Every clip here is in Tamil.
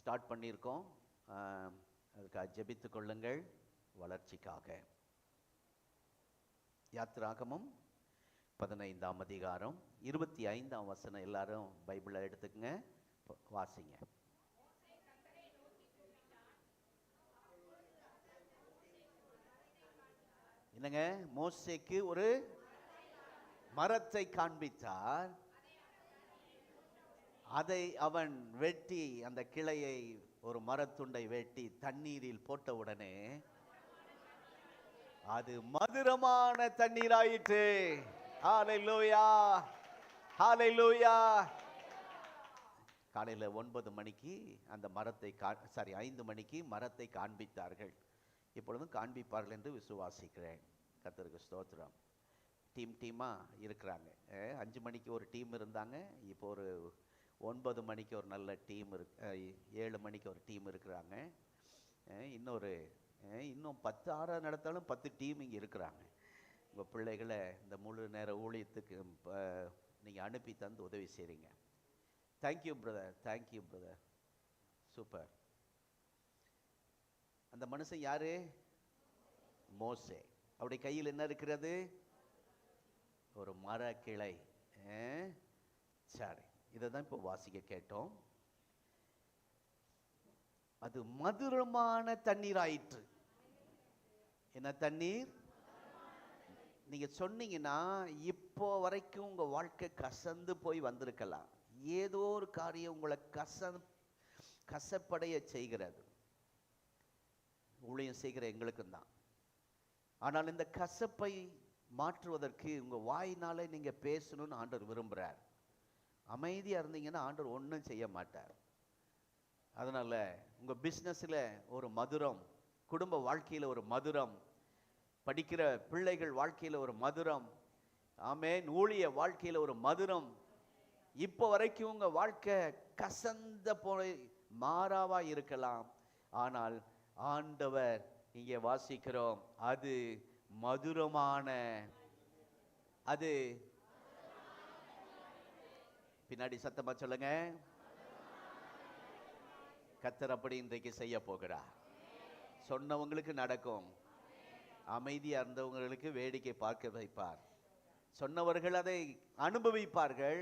ஸ்டார்ட் பண்ணியிருக்கோம். அதுக்காக ஜெபித்து கொள்ளுங்கள் வளர்ச்சிக்காக. யாத்திராகமம் 15ஆம் அதிகாரம் 25ஆம் வசனம். எல்லாரும் பைபிளை எடுத்துக்கங்க, வாசிங்க. என்னங்க? மோசேக்கு ஒரு மரத்தை காண்பித்தார். அதை அவன் வெட்டி, அந்த கிளையை, ஒரு மரத்துண்டை வெட்டி தண்ணீரில் போட்ட உடனே அது மதுரமான தண்ணீராயிற்று. ஹல்லேலூயா, ஹல்லேலூயா. காலையில் 9 மணிக்கு அந்த மரத்தை 5 மணிக்கு மரத்தை காண்பித்தார்கள். இப்பொழுதும் காண்பிப்பார்கள் என்று விசுவாசிக்கிறேன். கர்த்தருக்கு ஸ்தோத்திரம். டீமாக இருக்கிறாங்க. 5 மணிக்கு ஒரு டீம் இருந்தாங்க. இப்போ ஒரு 9 மணிக்கு ஒரு நல்ல டீம் 7 மணிக்கு ஒரு டீம் இருக்கிறாங்க. இன்னும் 10 ஆறாக நடத்தாலும் 10 டீம் இங்கே இருக்கிறாங்க. உங்கள் பிள்ளைகளை இந்த முழு நேர ஊழியத்துக்கு நீங்கள் அனுப்பி தந்து உதவி செய்கிறீங்க. Thank you brother, thank you brother, super. அந்த மனுஷன் யாரு? மோசே. அவருடைய கையில் என்ன இருக்கிறது? ஒரு மர கிளை. சரி, இதை தான் இப்போ வாசிக்க கேட்டோம். அது மதுரமான தண்ணீர் ஆயிற்று. என்ன தண்ணீர்? நீங்க சொன்னீங்கன்னா இப்போ வரைக்கும் உங்க வாழ்க்கை கசந்து போய் வந்திருக்கலாம். ஏதோ ஒரு காரியம் உங்களை கசப்படைய செய்கிறது. ஊழியம் செய்கிற எங்களுக்கும் தான். ஆனால் இந்த கசப்பை மாற்றுவதற்கு உங்க வாயினால நீங்க பேசணும்னு ஆண்டவர் விரும்புறார். அமைதியா இருந்தீங்கன்னா ஆண்டவர் ஒன்றும் செய்ய மாட்டார். அதனால உங்க பிஸ்னஸ்ல ஒரு மதுரம், குடும்ப வாழ்க்கையில ஒரு மதுரம், படிக்கிற பிள்ளைகள் வாழ்க்கையில ஒரு மதுரம், ஆமென், ஊழிய வாழ்க்கையில ஒரு மதுரம். இப்போ வரைக்கும் உங்க வாழ்க்கை கசந்த போய் மாறாவா இருக்கலாம். ஆனால் ஆண்டவர் இங்கே வாசிக்கிறோம், அது மதுரமான, அது பின்னாடி சத்தமா சொல்லுங்க, கர்த்தர் அப்படி இன்றைக்கு செய்ய போகிறார். சொன்னவங்களுக்கு நடக்கும். அமைதியா இருந்தவங்களுக்கு வேடிக்கை பார்க்க வைப்பார். சொன்னவர்கள் அதை அனுபவிப்பார்கள்.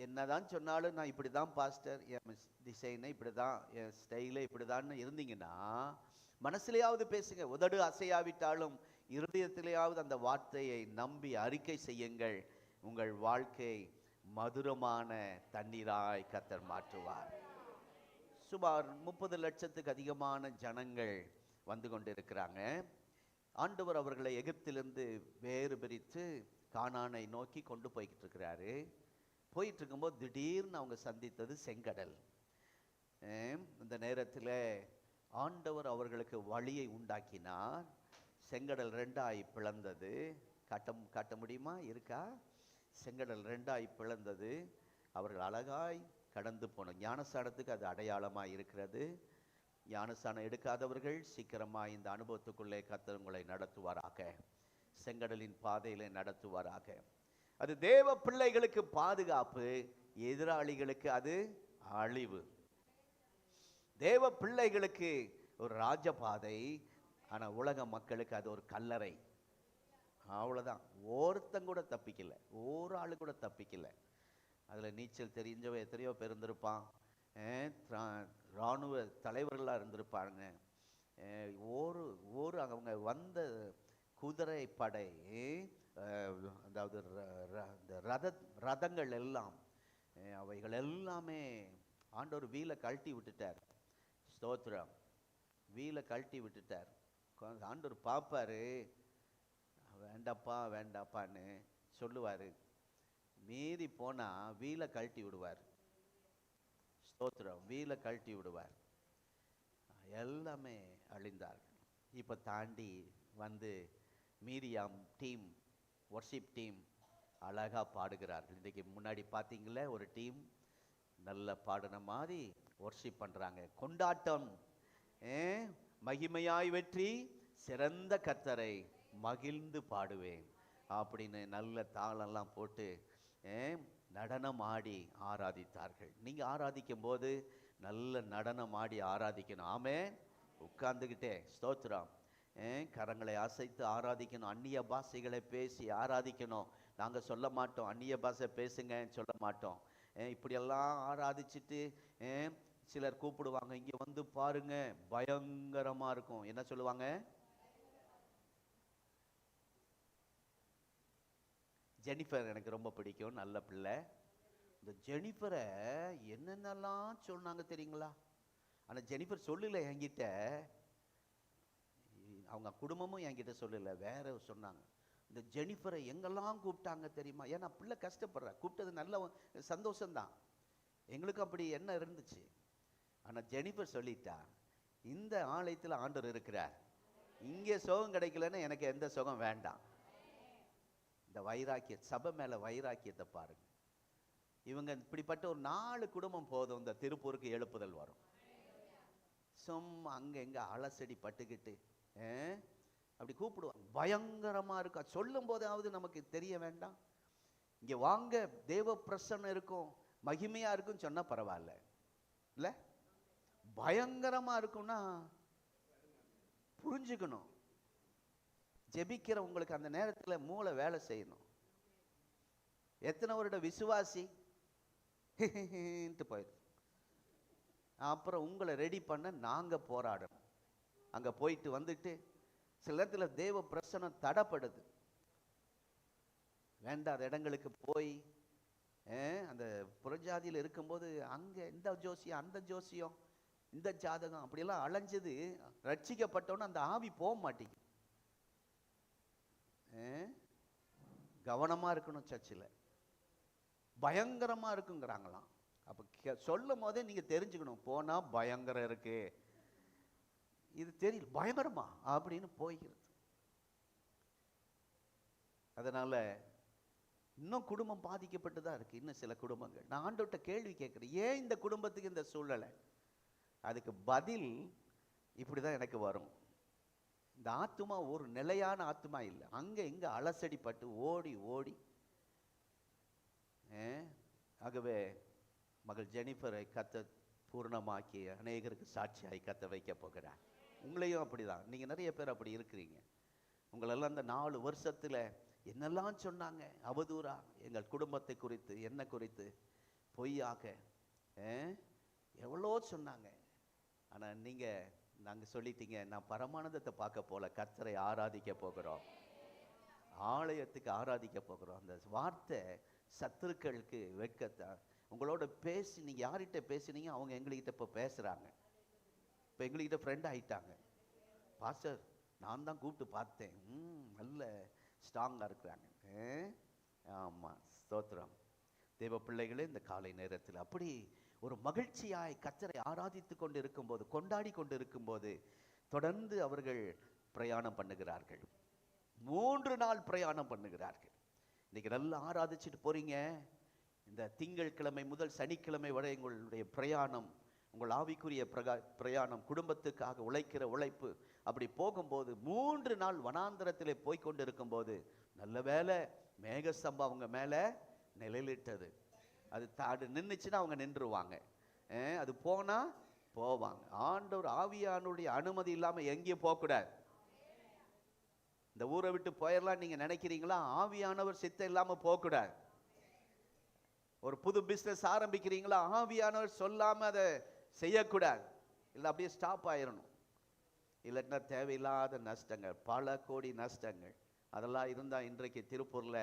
என்னதான் சொன்னாலும் நான் இப்படி தான் பாஸ்டர், என் டிசைனை இப்படி தான், என் ஸ்டைலை இப்படி தான் இருந்தீங்கன்னா மனசுலையாவது பேசுங்க. உதடு அசையாவிட்டாலும் இருதயத்திலேயாவது அந்த வார்த்தையை நம்பி அறிக்கை செய்யுங்கள். உங்கள் வாழ்க்கை மதுரமான தண்ணீராய் கர்த்தர் மாற்றுவார். சுமார் 30 லட்சத்துக்கு அதிகமான ஜனங்கள் வந்து கொண்டிருக்கிறாங்க. ஆண்டவர் அவர்களை எகிப்திலிருந்து வேறு பிரித்து கானானை நோக்கி கொண்டு போய்கிட்டு இருக்கிறாரு. போயிட்டு இருக்கும்போது திடீர்னு அவங்க சந்தித்தது செங்கடல். இந்த நேரத்தில் ஆண்டவர் அவர்களுக்கு வழியை உண்டாக்கினார். செங்கடல் 2ஆய் பிளந்தது. காட்ட முடியுமா? இருக்கா? செங்கடல் 2ஆய் பிளந்தது. அவர்கள் அழகாய் கடந்து போன ஞானஸ்தானத்துக்கு அது அடையாளமாக இருக்கிறது. ஞானஸ்தானம் எடுக்காதவர்கள் சீக்கிரமாக இந்த அனுபவத்துக்குள்ளே கர்த்தர் உங்களை நடத்துவாராக. செங்கடலின் பாதையிலே நடத்துவாராக. அது தேவ பிள்ளைகளுக்கு பாதுகாப்பு, எதிராளிகளுக்கு அது அழிவு. தேவ பிள்ளைகளுக்கு ஒரு ராஜபாதை, ஆனால் உலக மக்களுக்கு அது ஒரு கல்லறை. அவ்வளோதான். ஒருத்தன் கூட தப்பிக்கல, ஒரு ஆளு கூட தப்பிக்கல. அதில் நீச்சல் தெரிஞ்சவன் எத்தனையோ பேர் இருந்திருப்பான். இராணுவ தலைவர்களாக இருந்திருப்பாங்க. அவங்க வந்த குதிரை படை, அதாவது ரதங்கள் எல்லாம், அவைகள் எல்லாமே ஆண்டவர் வீலை கழட்டி விட்டுட்டார். ஸ்தோத்திரம். வீலை கழட்டி விட்டுட்டார். ஆண்டவர் பார்ப்பாரு, வேண்டாப்பா வேண்டாப்பான்னு சொல்லுவார். மீறி போனால் வீலை கழட்டி விடுவார். ஸ்தோத்திரம். வீலை கழட்டி விடுவார். எல்லாமே அழிந்தார்கள். இப்போ தாண்டி வந்து மீரியாம் டீம், வர்ஷிப் டீம் அழகாக பாடுகிறார்கள். இன்றைக்கு முன்னாடி பார்த்தீங்களே, ஒரு டீம் நல்ல பாடின மாதிரி வர்ஷிப் பண்ணுறாங்க. கொண்டாட்டம். மகிமையாய் வெற்றி சிறந்த கர்த்தரை மகிழ்ந்து பாடுவேன் அப்படின்னு நல்ல தாளெல்லாம் போட்டு நடனம் ஆடி ஆராதித்தார்கள். நீங்கள் ஆராதிக்கும் போது நல்ல நடனம் ஆடி ஆராதிக்கணும். ஆமே, உட்கார்ந்துக்கிட்டே ஸ்தோத்திரம். கரங்களை அசைத்து ஆராதிக்கணும். அந்நிய பாஷைகளை பேசி ஆராதிக்கணும். நாங்கள் சொல்ல மாட்டோம் அந்நிய பாஷை பேசுங்கன்னு சொல்ல மாட்டோம். இப்படியெல்லாம் ஆராதிச்சுட்டு சிலர் கூப்பிடுவாங்க, இங்கே வந்து பாருங்க பயங்கரமாக இருக்கும். என்ன சொல்லுவாங்க? ஜெனிஃபர் எனக்கு ரொம்ப பிடிக்கும், நல்ல பிள்ளை. இந்த ஜெனிஃபரை என்னென்னலாம் சொன்னாங்க தெரியுங்களா? ஆனால் ஜெனிஃபர் சொல்லல என்கிட்ட, அவங்க குடும்பமும் என்கிட்ட சொல்லல, வேற சொன்னாங்க. இந்த ஜெனிஃபரை எங்கெல்லாம் கூப்பிட்டாங்க தெரியுமா? ஏன்னா பிள்ளை கஷ்டப்படுற, கூப்பிட்டது நல்ல சந்தோஷம்தான், எங்களுக்கு அப்படி என்ன இருந்துச்சு. ஆனால் ஜெனிஃபர் சொல்லிட்டா, இந்த ஆலயத்தில் ஆண்டவர் இருக்கிறார், இங்கே சுகம் கிடைக்கலன்னு எனக்கு எந்த சுகம் வேண்டாம். இந்த வைராக்கிய சபை மேல வைராக்கியத்தை பாருங்க. இவங்க இப்படிப்பட்ட ஒரு 4 குடும்பம் போதும் இந்த திருப்பூருக்கு எழுப்புதல் வரும். சும்மா அங்க எங்க அலசடி பட்டுக்கிட்டு அப்படி கூப்பிடுவாங்க, பயங்கரமா இருக்கா. சொல்லும் போதாவது நமக்கு தெரிய வேண்டாம், இங்க வாங்க தேவ பிரசன்னம் இருக்கும், மகிமையா இருக்கும் சொன்னா பரவாயில்ல, இல்ல பயங்கரமா இருக்கும்னா புரிஞ்சுக்கணும். ஜெபிக்கிற உங்களுக்கு அந்த நேரத்தில் மூளை வேலை செய்யணும். எத்தனை வருட விசுவாசி போயிடுது. அப்புறம் உங்களை ரெடி பண்ண நாங்க போராடணும். அங்க போயிட்டு வந்துட்டு சில நேரத்தில் தேவ பிரசனம் தடப்படுது. வேண்டாத இடங்களுக்கு போய் அந்த புறஜாதியில் இருக்கும்போது அங்க இந்த ஜோசியம் அந்த ஜோசியம் இந்த ஜாதகம் அப்படியெல்லாம் அலைஞ்சது, ரட்சிக்கப்பட்டோன்னு அந்த ஆவி போக மாட்டேங்குது. கவனமா இருக்கணும். சர்ச்சில் பயங்கரமா இருக்குங்கிறாங்களாம். அப்ப சொல்லும் போதே நீங்க தெரிஞ்சுக்கணும், போனா பயங்கரம் இருக்கு, இது தெரியல பயங்கரமா அப்படின்னு போய்கிறது. அதனால இன்னும் குடும்பம் பாதிக்கப்பட்டு தான் இருக்கு. இன்னும் சில குடும்பங்கள், நான் ஆண்டவர்கிட்ட கேள்வி கேட்கிறேன், ஏன் இந்த குடும்பத்துக்கு இந்த சூழ்நிலை? அதுக்கு பதில் இப்படிதான் எனக்கு வரும். இந்த ஆத்துமா ஒரு நிலையான ஆத்துமா இல்லை, அங்க இங்க அலசடிப்பட்டு ஓடி ஓடி. ஆகவே மகள் ஜெனிஃபரை கத்த பூர்ணமாக்கி அநேகருக்கு சாட்சியாய் கத்த வைக்க போகிறார். உங்களையும் அப்படிதான், நீங்க நிறைய பேர் அப்படி இருக்கிறீங்க. உங்களெல்லாம் அந்த 4 வருஷத்துல என்னெல்லாம் சொன்னாங்க அவதூறா, எங்கள் குடும்பத்தை குறித்து என்ன குறித்து பொய்யாக எவ்வளோ சொன்னாங்க. ஆனா நீங்க நாங்க சொல்லிட்டீங்க, நான் பரமானந்தத்தை பார்க்க போல கர்த்தரை ஆராதிக்க போகிறோம், ஆலயத்துக்கு ஆராதிக்க போகிறோம். அந்த வார்த்தை சத்துருக்களுக்கு வெட்கத்தான். உங்களோட பேசி நீங்க யார்கிட்ட பேசினீங்க, அவங்க எங்ககிட்ட இப்போ பேசுறாங்க, இப்போ எங்ககிட்ட ஃப்ரெண்ட் ஆயிட்டாங்க. பாஸ்டர் நான் தான் கூப்பிட்டு பார்த்தேன், நல்ல ஸ்ட்ராங்கா இருக்கிறாங்க. ஆமா, ஸ்தோத்திரம். தேவ பிள்ளைகளே, இந்த காலை நேரத்தில் அப்படி ஒரு மகிழ்ச்சியாய் கர்த்தரை ஆராதித்து கொண்டு இருக்கும்போது, கொண்டாடி கொண்டு இருக்கும்போது தொடர்ந்து அவர்கள் பிரயாணம் பண்ணுகிறார்கள். 3 நாள் பிரயாணம் பண்ணுகிறார்கள். இன்னைக்கு நல்லா ஆராதிச்சுட்டு போறீங்க. இந்த திங்கட்கிழமை முதல் சனிக்கிழமை வரை உங்களுடைய பிரயாணம், உங்கள் ஆவிக்குரிய பிரயாணம், குடும்பத்துக்காக உழைக்கிற உழைப்பு அப்படி போகும்போது 3 நாள் வனாந்தரத்திலே போய்கொண்டு இருக்கும்போது நல்ல வேலை மேகஸ்தம்பம் அவங்க மேல நிழலிட்டது. அது நின்றுச்சுன்னா அவங்க நின்றுவாங்க, அது போனா போவாங்க. ஆண்டவர் ஆவியானுடைய அனுமதி இல்லாம எங்கேயும் போகக்கூடாது. இந்த ஊரை விட்டு போயிடலாம் நீங்க நினைக்கிறீங்களா? ஆவியானவர் சித்தம் இல்லாம போகக்கூடாது. ஒரு புது பிசினஸ் ஆரம்பிக்கிறீங்களா? ஆவியானவர் சொல்லாம அதை செய்யக்கூடாது, இல்லை அப்படியே ஸ்டாப் ஆயிடணும். இல்லைன்னா தேவையில்லாத நஷ்டங்கள், பல கோடி நஷ்டங்கள் அதெல்லாம் இருந்தா இன்றைக்கு திருப்பூர்ல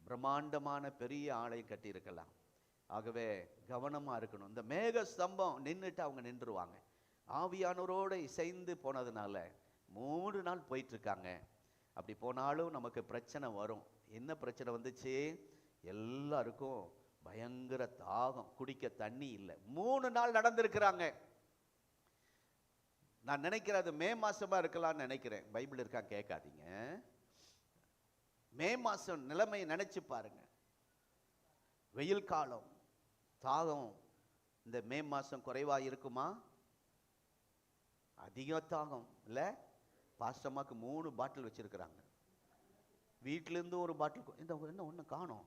பிரம்மாண்டமான பெரிய ஆலயம் கட்டியிருக்கலாம். ஆகவே கவனமா இருக்கணும். இந்த மேக ஸ்தம்பம் நின்றுட்டு அவங்க நின்றுவாங்க. ஆவியானவரோடு இசைந்து போனதுனால 3 நாள் போயிட்டு இருக்காங்க. அப்படி போனாலும் நமக்கு பிரச்சனை வரும். என்ன பிரச்சனை வந்துச்சு? எல்லாருக்கும் பயங்கர தாகம், குடிக்க தண்ணி இல்லை. 3 நாள் நடந்திருக்கிறாங்க. நான் நினைக்கிறேன் அது மே மாசமா இருக்கலாம்னு நினைக்கிறேன். பைபிள் இருக்கா கேட்காதீங்க. மே மாசம் நிலைமையை நினைச்சு பாருங்க. வெயில் காலம், தாகம் இந்த மே மாசம் குறைவா இருக்குமா? அதிக தாகம் இல்ல. பாஸ்டமாக்கு 3 பாட்டில் வச்சிருக்கிறாங்க. வீட்டில இருந்து ஒரு பாட்டில், இந்த என்ன ஒண்ணு காணோம்.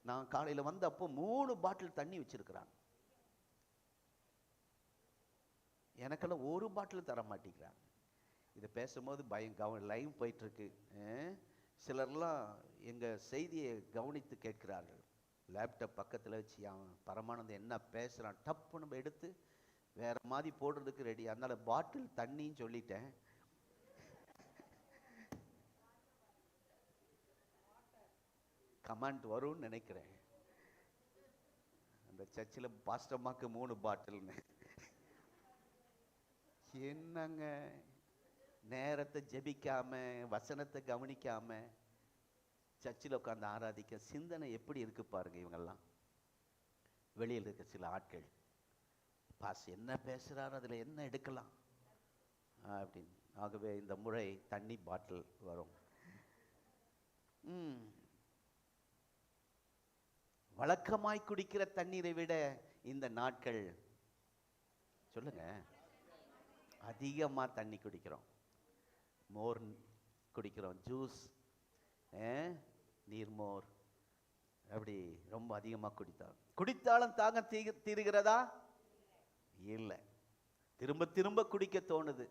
நான் காலையில வந்தப்போ 3 பாட்டில் தண்ணி வச்சிருக்கிறாங்க. எனக்கெல்லாம் ஒரு பாட்டில் தர மாட்டேங்கிறாங்க. இதை பேசும்போது லைவ் போயிட்டுருக்கு. சிலர்லாம் எங்கள் செய்தியை கவனித்து கேட்கிறார்கள். லேப்டாப் பக்கத்தில் வச்சு அவன் பரமானந்தம் என்ன பேசுகிறான் டப்பு நம்ம எடுத்து வேறு மாதிரி போடுறதுக்கு ரெடி. அதனால பாட்டில் தண்ணின்னு சொல்லிட்டேன். கமெண்ட் வரும்னு நினைக்கிறேன். அந்த சர்ச்சில் பாஸ்டம்மாக்கு 3 பாட்டில்னு. என்னங்க நேரத்தை ஜெபிக்காம வசனத்தை கவனிக்காம சர்ச்சில் உட்காந்து ஆராதிக்க சிந்தனை எப்படி இருக்கு பாருங்க. இவங்கெல்லாம் வெளியில் இருக்க சில ஆட்கள் பாஸ் என்ன பேசுறாரு, அதுல என்ன எடுக்கலாம் அப்படின்னு. ஆகவே இந்த முறை தண்ணி பாட்டில் வரும். வழக்கமாய் குடிக்கிற தண்ணீரை விட இந்த நாட்கள் சொல்லுங்க அதிகமா தண்ணி குடிக்கிறோம். மோர் குடிக்கிறோம், ஜூஸ், நீர்மோர், அப்படி ரொம்ப அதிகமாக குடித்தாலும் தாகம் தீருகிறதா? இல்லை, திரும்ப திரும்ப குடிக்க தோணுது.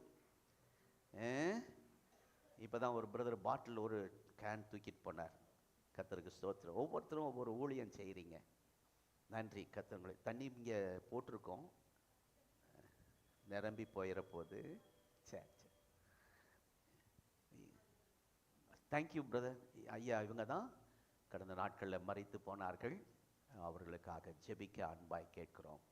இப்போதான் ஒரு பிரதர் பாட்டில் ஒரு கேன் தூக்கிட்டு போனார். கர்த்தருக்கு ஸ்தோத்திரம். ஒவ்வொருத்தரும் ஒவ்வொரு ஊழியம் செய்கிறீங்க. நன்றி கர்த்தர்களை. தண்ணி இங்கே போட்டிருக்கோம், நிரம்பி போயிட போகுது. சரி சரி, தேங்க்யூ பிரதர். ஐயா இவங்க தான் கடந்த நாட்களில் மரித்து போனார்கள். அவர்களுக்காக ஜெபிக்க அன்பாய் கேட்கிறோம்.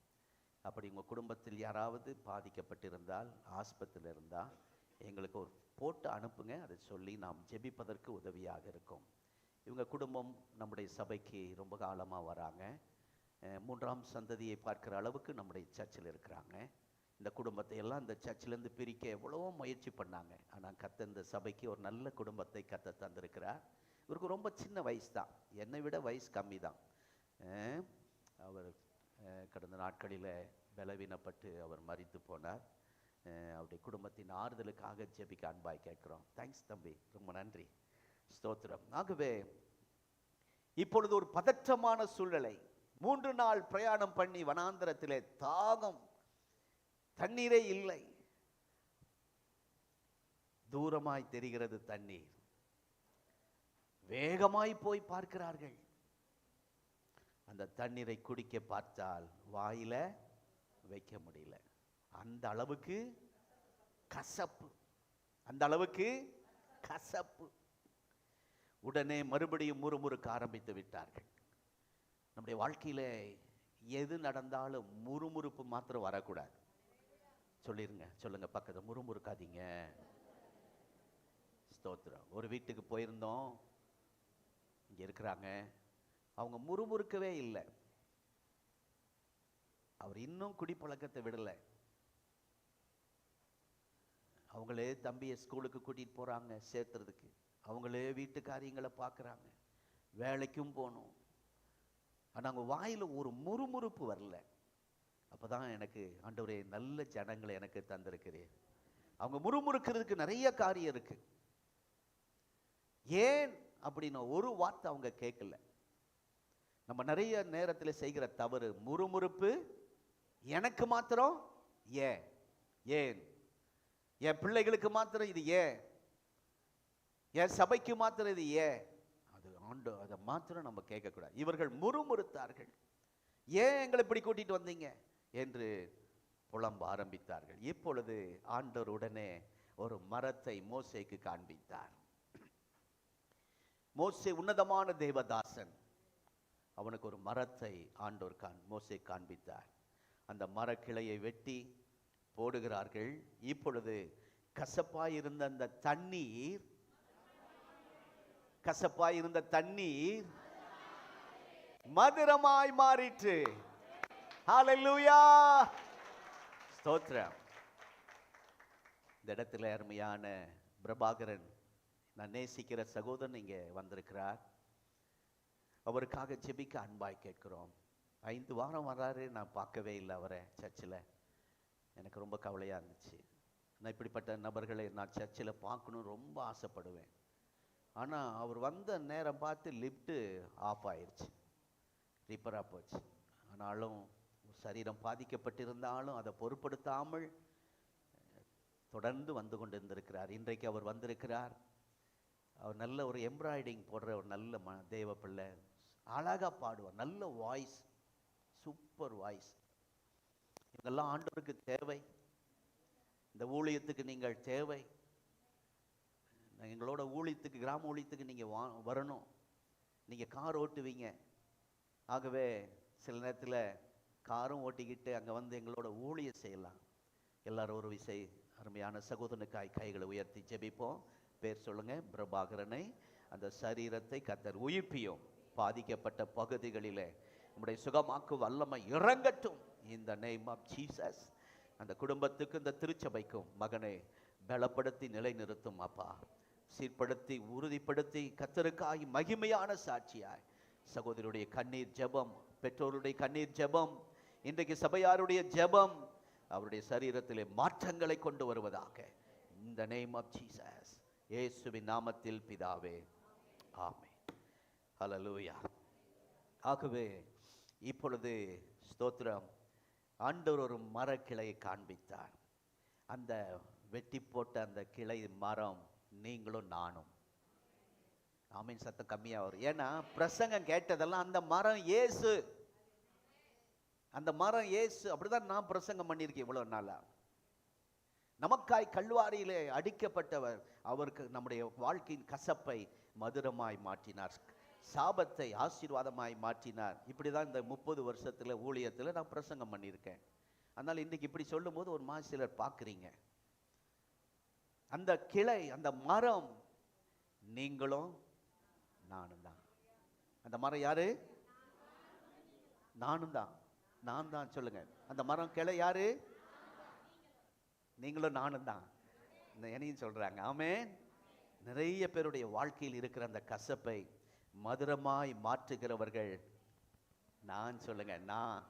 அப்படி உங்கள் குடும்பத்தில் யாராவது பாதிக்கப்பட்டிருந்தால், ஆஸ்பத்திரியில் இருந்தால் எங்களுக்கு ஒரு போட்டு அனுப்புங்க. அதை சொல்லி நாம் ஜெபிப்பதற்கு உதவியாக இருக்கும். இவங்க குடும்பம் நம்முடைய சபைக்கு ரொம்ப காலமாக வராங்க. 3ஆம் சந்ததியை பார்க்குற அளவுக்கு நம்முடைய சர்ச்சில் இருக்கிறாங்க. இந்த குடும்பத்தை எல்லாம் இந்த சர்ச்சிலேருந்து பிரிக்க எவ்வளவோ முயற்சி பண்ணாங்க. ஆனால் கர்த்தர் இந்த சபைக்கு ஒரு நல்ல குடும்பத்தை கர்த்தர் தந்திருக்கிறார். இவருக்கு ரொம்ப சின்ன வயசு தான், என்னை விட வயசு கம்மி தான். அவர் கடந்த நாட்களில் பலவீனப்பட்டு அவர் மரித்து போனார். அவருடைய குடும்பத்தின் ஆறுதலுக்காக ஜெபிக்க அன்பாய் கேட்கிறோம். தேங்க்ஸ் தம்பி, ரொம்ப நன்றி, ஸ்தோத்திரம். ஆகவே இப்பொழுது ஒரு பதற்றமான சூழ்நிலை. 3 நாள் பிரயாணம் பண்ணி வனாந்தரத்திலே தாகம், தண்ணீரே இல்லை. தூரமாய் தெரிகிறது தண்ணீர். வேகமாய் போய் பார்க்கிறார்கள். அந்த தண்ணீரை குடிக்க பார்த்தால் வாயில வைக்க முடியல. அந்த அளவுக்கு கசப்பு, அந்த அளவுக்கு கசப்பு. உடனே மறுபடியும் முறுமுறுக்க ஆரம்பித்து விட்டார்கள். நம்முடைய வாழ்க்கையில எது நடந்தாலும் முறுமுறுப்பு மாத்திரம் வரக்கூடாது. சொல்லிருங்க, சொல்லுங்க பக்கத்துல, முறுமுறுக்காதீங்க. ஸ்தோத்திரம். ஒரு வீட்டுக்கு போயிருந்தோம், இங்க இருக்கிறாங்க, அவங்க முறுமுறுக்கவே இல்லை. அவர் இன்னும் குடிப்பழக்கத்தை விடல. அவங்களே தம்பியை ஸ்கூலுக்கு கூட்டிட்டு போறாங்க சேர்த்துறதுக்கு. அவங்களே வீட்டு காரியங்களை பார்க்குறாங்க, வேலைக்கும் போகணும். ஆனால் அவங்க வாயில் ஒரு முறுமுறுப்பு வரல. அப்போதான் எனக்கு ஆண்டவரே நல்ல ஜனங்களை எனக்கு தந்திருக்கிறேன். அவங்க முறுமுறுக்கிறதுக்கு நிறைய காரியம் இருக்கு. ஏன் அப்படின்னு ஒரு வார்த்தை அவங்க கேட்கல. நம்ம நிறைய நேரத்தில் செய்கிற தவறு முறுமுறுப்பு. எனக்கு மாத்திரம் ஏன், ஏன் என் பிள்ளைகளுக்கு மாத்திரம் இது ஏன், என் சபைக்கு மாத்திரம் இது ஏன், அது ஆண்டு அதை மாத்திரம் நம்ம கேட்கக்கூடாது. இவர்கள் முறுமுறுத்தார்கள். ஏன் எங்களை இப்படி கூட்டிட்டு வந்தீங்க என்று புலம்ப ஆரம்பித்தார்கள். இப்பொழுது ஆண்டவர் உடனே ஒரு மரத்தை மோசேக்கு காண்பித்தார். மோசே உன்னதமான தேவதாசன். அவனுக்கு ஒரு மரத்தை ஆண்டவர் மோசே காண்பித்தார். அந்த மரக்கிளையை வெட்டி போடுகிறார்கள். இப்பொழுது கசப்பாயிருந்த அந்த தண்ணீர், கசப்பாயிருந்த தண்ணீர் மதுரமாய் மாறிற்று. ஹல்லேலூயா, ஸ்தோத்திரம். இந்த இடத்துல அருமையான பிரபாகரன், நான் நேசிக்கிற சகோதரன் இங்கே வந்திருக்கிறார். அவருக்காக ஜெபிக்க அன்பாய் கேட்கிறோம். 5 வாரம் வர்றாரு, நான் பார்க்கவே இல்லை அவரை சர்ச்சில். எனக்கு ரொம்ப கவலையாக இருந்துச்சு. நான் இப்படிப்பட்ட நபர்களை நான் சர்ச்சில் பார்க்கணும் ரொம்ப ஆசைப்படுவேன். ஆனால் அவர் வந்த நேரம் பார்த்து லிஃப்ட்டு ஆஃப் ஆயிடுச்சு, ரிப்பராக போச்சு. ஆனாலும் சரீரம் பாதிக்கப்பட்டிருந்தாலும் அதை பொருட்படுத்தாமல் தொடர்ந்து வந்து கொண்டிருந்திருக்கிறார். இன்றைக்கு அவர் வந்திருக்கிறார். அவர் நல்ல ஒரு எம்ப்ராய்டிங் போடுற ஒரு நல்ல தேவ பிள்ளை, அழகா பாடுவார், நல்ல வாய்ஸ், சூப்பர் வாய்ஸ். இதெல்லாம் ஆண்டவருக்கு தேவை. இந்த ஊழியத்துக்கு நீங்கள் தேவை. எங்களோட ஊழியத்துக்கு, கிராம ஊழியத்துக்கு நீங்கள் வரணும். நீங்கள் கார் ஓட்டுவீங்க, ஆகவே சில நேரத்தில் காரும் ஓட்டிக்கிட்டு அங்கே வந்து எங்களோட ஊழியம் செய்யலாம். எல்லாரும் ஒரு விசை அருமையான சகோதரனுக்காய் கைகளை உயர்த்தி ஜெபிப்போம். பேர் சொல்லுங்க. பிரபாகரனை அந்த சரீரத்தை கர்த்தர் உயிர்ப்பியும், பாதிக்கப்பட்ட பகுதிகளிலே நம்முடைய சுகமாக்கு வல்லமை இறங்கட்டும். இந்த நேம் ஆஃப் ஜீசஸ். அந்த குடும்பத்துக்கு, இந்த திருச்சபைக்கும் மகனை பலப்படுத்தி நிலைநிறுத்தும் அப்பா. சீர்படுத்தி உறுதிப்படுத்தி கர்த்தருக்காய் மகிமையான சாட்சியாய் சகோதரருடைய கண்ணீர் ஜெபம், பெற்றோருடைய கண்ணீர் ஜெபம், இன்றைக்கு சபையாருடைய ஜெபம் அவருடைய சரீரத்திலே மாற்றங்களை கொண்டு வருவதாக. இந்த நேம் ஆஃப் ஜீசஸ், இயேசுவின் நாமத்தில் பிதாவே, ஆமென். ஹல்லேலூயா. ஆகவே இப்பொழுது ஸ்தோத்திரம், ஆண்டவர் ஒரு மரக்கிளையை காண்பித்தார். அந்த வெட்டி போட்ட அந்த கிளை மரம் நீங்களும் நானும். ஆமீன். சத்தம் கம்மியா வரும். ஏன்னா பிரசங்கம் கேட்டதெல்லாம் அந்த மரம் இயேசு, அந்த மரம் இயேசு. அப்படிதான் நான் பிரசங்கம் பண்ணியிருக்கேன் இவ்வளவு நாளா. நமக்காய் கல்வாரியிலே அடிக்கப்பட்டவர். அவருக்கு நம்முடைய வாழ்க்கையின் கசப்பை மதுரமாய் மாற்றினார், சாபத்தை ஆசீர்வாதமாய் மாற்றினார். இப்படிதான் இந்த 30 வருஷத்துல ஊழியத்துல நான் பிரசங்கம் பண்ணியிருக்கேன். அதனால இன்னைக்கு இப்படி சொல்லும் போது ஒரு மாதிரி சிலர் பார்க்குறீங்க. அந்த கிளை, அந்த மரம் நீங்களும் நானும் தான். அந்த மரம் யாரு? நானும் தான். நான் தான். சொல்லுங்க. அந்த மரம் கிளை யாரு? நீங்களும் நானும் தான். இந்த என்னையும் சொல்றாங்க. ஆமென். நிறைய பேருடைய வாழ்க்கையில் இருக்கிற அந்த கசப்பை மதுரமாய் மாற்றுகிறவர்கள் நான். சொல்லுங்க. நான்.